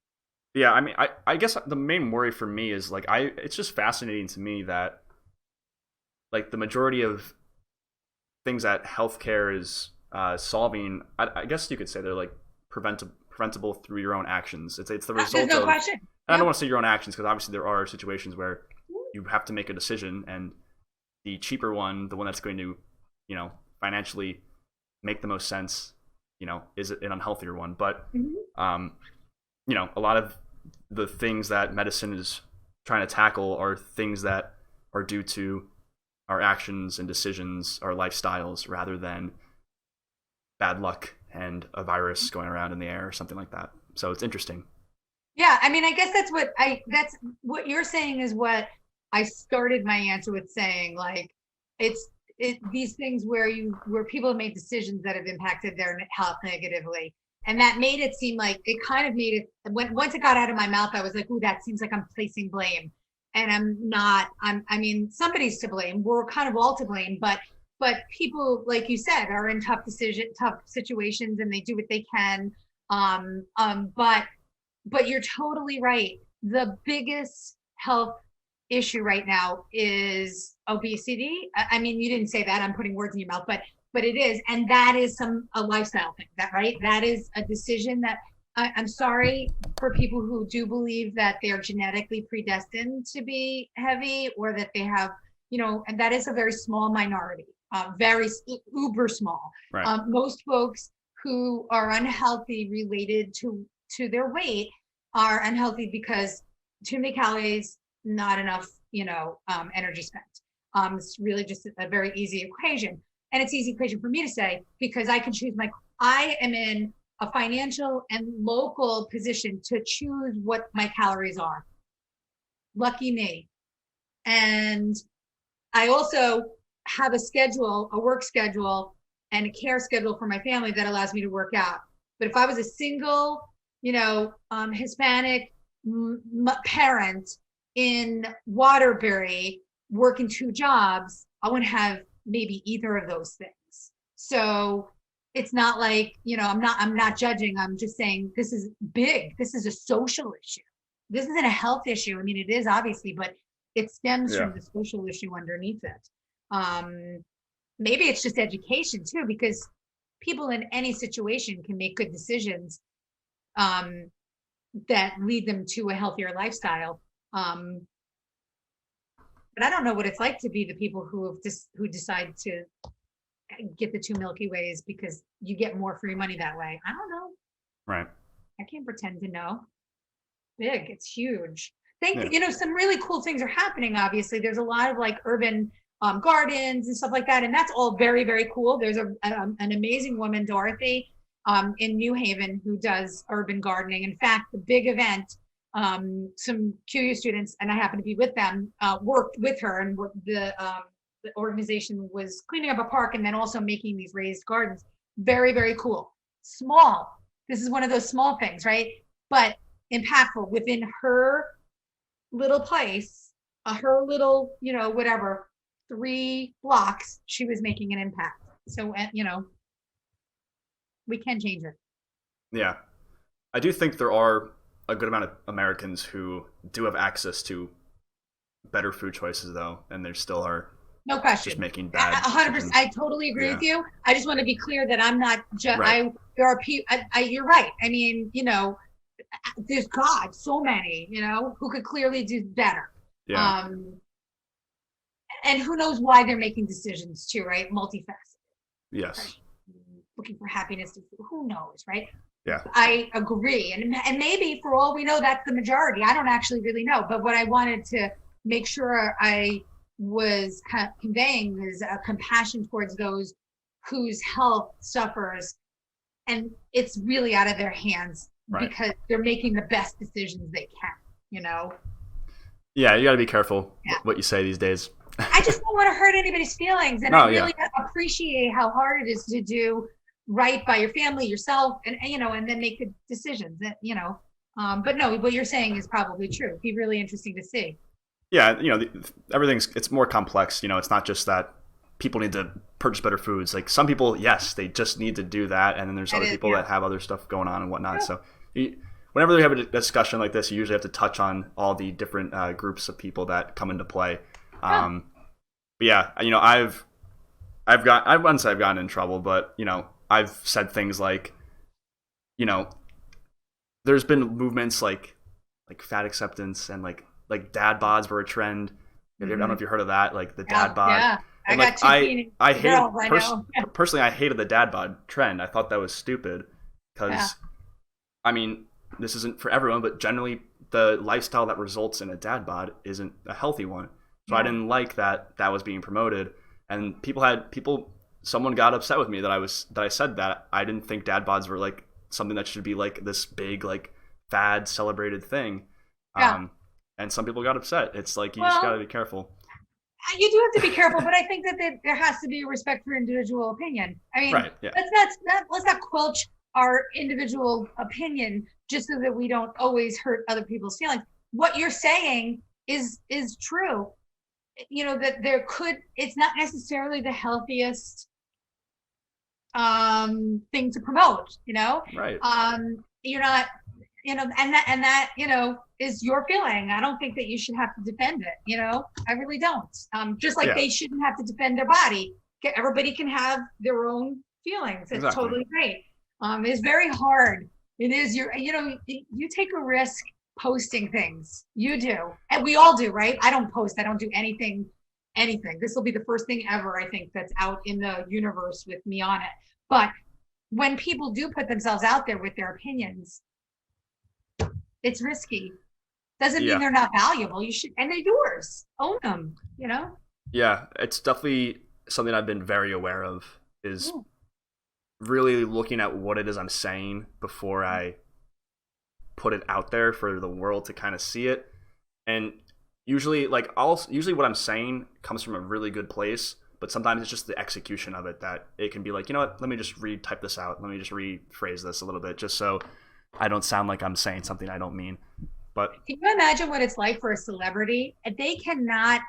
Yeah, I mean, I guess the main worry for me is like it's just fascinating to me that like the majority of things that healthcare is solving, I guess you could say they're like preventable through your own actions. It's the result There's no question. And I don't want to say your own actions because obviously there are situations where you have to make a decision, and the cheaper one, the one that's going to, financially make the most sense, is an unhealthier one. But a lot of the things that medicine is trying to tackle are things that are due to our actions and decisions, our lifestyles, rather than bad luck and a virus going around in the air or something like that. So it's interesting. Yeah, I mean, I guess that's what you're saying is what I started my answer with saying. Like, it's these things where people have made decisions that have impacted their health negatively, and that made it seem like it kind of made it. Once it got out of my mouth, I was like, "Ooh, that seems like I'm placing blame," and I'm not. I mean, somebody's to blame. We're kind of all to blame, but people, like you said, are in tough situations, and they do what they can. But you're totally right. the biggest health issue right now is obesity. I mean, you didn't say that, I'm putting words in your mouth, but it is. And that is a lifestyle thing, that is a decision that I'm sorry for people who do believe that they're genetically predestined to be heavy, or that they have, and that is a very small minority, very uber small. Right. Most folks who are unhealthy related to their weight are unhealthy because too many calories, not enough, energy spent. It's really just a very easy equation. And it's easy equation for me to say, because I can choose I am in a financial and local position to choose what my calories are. Lucky me. And I also have a work schedule and a care schedule for my family that allows me to work out. But if I was a single, Hispanic parent in Waterbury working 2 jobs, I wouldn't have maybe either of those things. So it's not like, I'm not judging. I'm just saying this is big. This is a social issue. This isn't a health issue. I mean, it is obviously, but it stems from the social issue underneath it. Maybe it's just education too, because people in any situation can make good decisions that lead them to a healthier lifestyle. But I don't know what it's like to be the people who decide to get the 2 Milky Ways because you get more free money that way. I don't know. Right. I can't pretend to know. Big, it's huge. Some really cool things are happening. Obviously, there's a lot of urban gardens and stuff like that, and that's all very, very cool. There's an amazing woman, Dorothy, in New Haven, who does urban gardening. In fact, the big event, some QU students, and I happen to be with them, worked with her, and the organization was cleaning up a park and then also making these raised gardens. Very, very cool. Small. This is one of those small things, right? But impactful within her little place, her little, 3 blocks, she was making an impact. So, we can change it. Yeah. I do think there are a good amount of Americans who do have access to better food choices, though, and there still are no question just making bad 100%. I totally agree with you. I just want to be clear that I'm not just there are people, you're right. I mean, there's so many, who could clearly do better. And who knows why they're making decisions too, right? Multifaceted. Yes. Right? Looking for happiness, who knows, right? Yeah. I agree. And maybe for all we know, that's the majority. I don't actually really know. But what I wanted to make sure I was conveying is a compassion towards those whose health suffers. And it's really out of their hands because they're making the best decisions they can, Yeah, you got to be careful what you say these days. I just don't want to hurt anybody's feelings. And I really appreciate how hard it is to do right by your family, yourself, and then make good decisions, but no, what you're saying is probably true. It'd be really interesting to see. Yeah. It's more complex. It's not just that people need to purchase better foods. Like some people, yes, they just need to do that. And then there's other people that have other stuff going on and whatnot. So whenever we have a discussion like this, you usually have to touch on all the different groups of people that come into play. But yeah, I wouldn't say I've gotten in trouble, but I've said things like, there's been movements like fat acceptance and like dad bods were a trend. I don't know if you heard of that, like the dad bod. Yeah, and I personally, I hated the dad bod trend. I thought that was stupid because, this isn't for everyone, but generally the lifestyle that results in a dad bod isn't a healthy one. So I didn't like that was being promoted, and someone got upset with me that I said that. I didn't think dad bods were like something that should be like this big like fad celebrated thing. And some people got upset. It's like you just got to be careful. You do have to be careful, but I think that there has to be a respect for individual opinion. I mean, let's not quench our individual opinion just so that we don't always hurt other people's feelings. What you're saying is true. That it's not necessarily the healthiest thing to promote, Right. You're not, and that, is your feeling. I don't think that you should have to defend it. I really don't. Just like they shouldn't have to defend their body. Everybody can have their own feelings. It's totally great. It's very hard. It is you take a risk posting things. You do. And we all do, right? I don't post. I don't do anything. This will be the first thing ever, I think, that's out in the universe with me on it. But when people do put themselves out there with their opinions, it's risky. Doesn't mean they're not valuable. You should, and they're yours. Own them, Yeah, it's definitely something I've been very aware of, is really looking at what it is I'm saying before I put it out there for the world to kind of see it. And usually what I'm saying comes from a really good place, but sometimes it's just the execution of it that it can be like, let me just type this out. Let me just rephrase this a little bit just so I don't sound like I'm saying something I don't mean. But can you imagine what it's like for a celebrity? They cannot,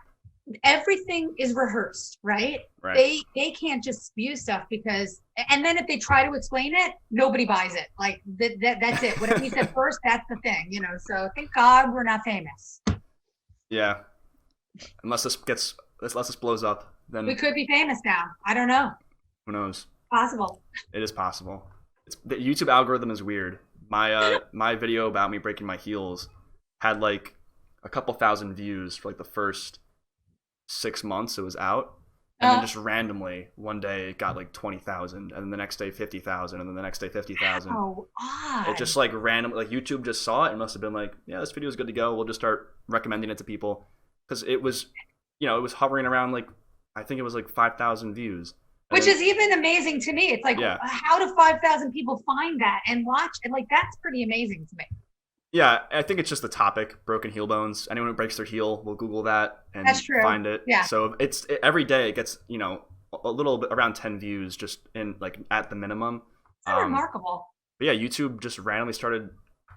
everything is rehearsed, right? They can't just spew stuff and then if they try to explain it, nobody buys it. Like that's it. Whatever you said first, that's the thing, so thank God we're not famous. Yeah. Unless this blows up, then we could be famous now. I don't know. Who knows? Possible. It is possible. The YouTube algorithm is weird. My video about me breaking my heels had like a couple thousand views for like the first 6 months it was out. And then just randomly one day it got like 20,000, and then the next day 50,000, and then the next day 50,000. Oh, odd. It just like random, like YouTube just saw it and must have been like, yeah, this video is good to go. We'll just start recommending it to people, because it was, it was hovering around like, I think it was like 5,000 views. Which is even amazing to me. It's like, how do 5,000 people find that and watch? And like, that's pretty amazing to me. Yeah, I think it's just the topic, broken heel bones. Anyone who breaks their heel will Google that and find it. Yeah. So every day it gets, a little bit around 10 views just in like at the minimum. That's remarkable. But yeah, YouTube just randomly started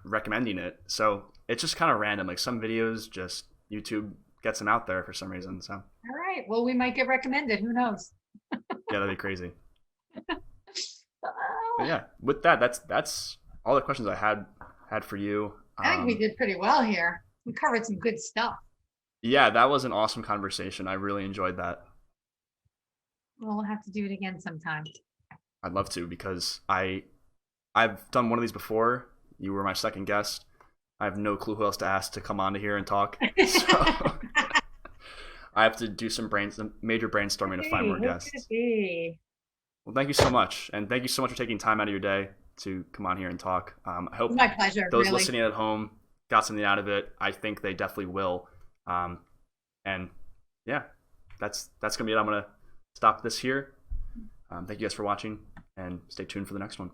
recommending it. So it's just kind of random. Like some videos, just YouTube gets them out there for some reason. So. All right. Well, we might get recommended. Who knows? Yeah, that'd be crazy. But yeah, with that, that's all the questions I had for you. I think we did pretty well here. We covered some good stuff. Yeah, that was an awesome conversation. I really enjoyed that. Well, we'll have to do it again sometime. I'd love to, because I've done one of these before. You were my second guest. I have no clue who else to ask to come on to here and talk. So I have to do some major brainstorming to find more guests. Well, thank you so much. And thank you so much for taking time out of your day to come on here and talk. I hope my pleasure, those listening at home got something out of it. I think they definitely will. And yeah, that's going to be it. I'm going to stop this here. Thank you guys for watching, and stay tuned for the next one.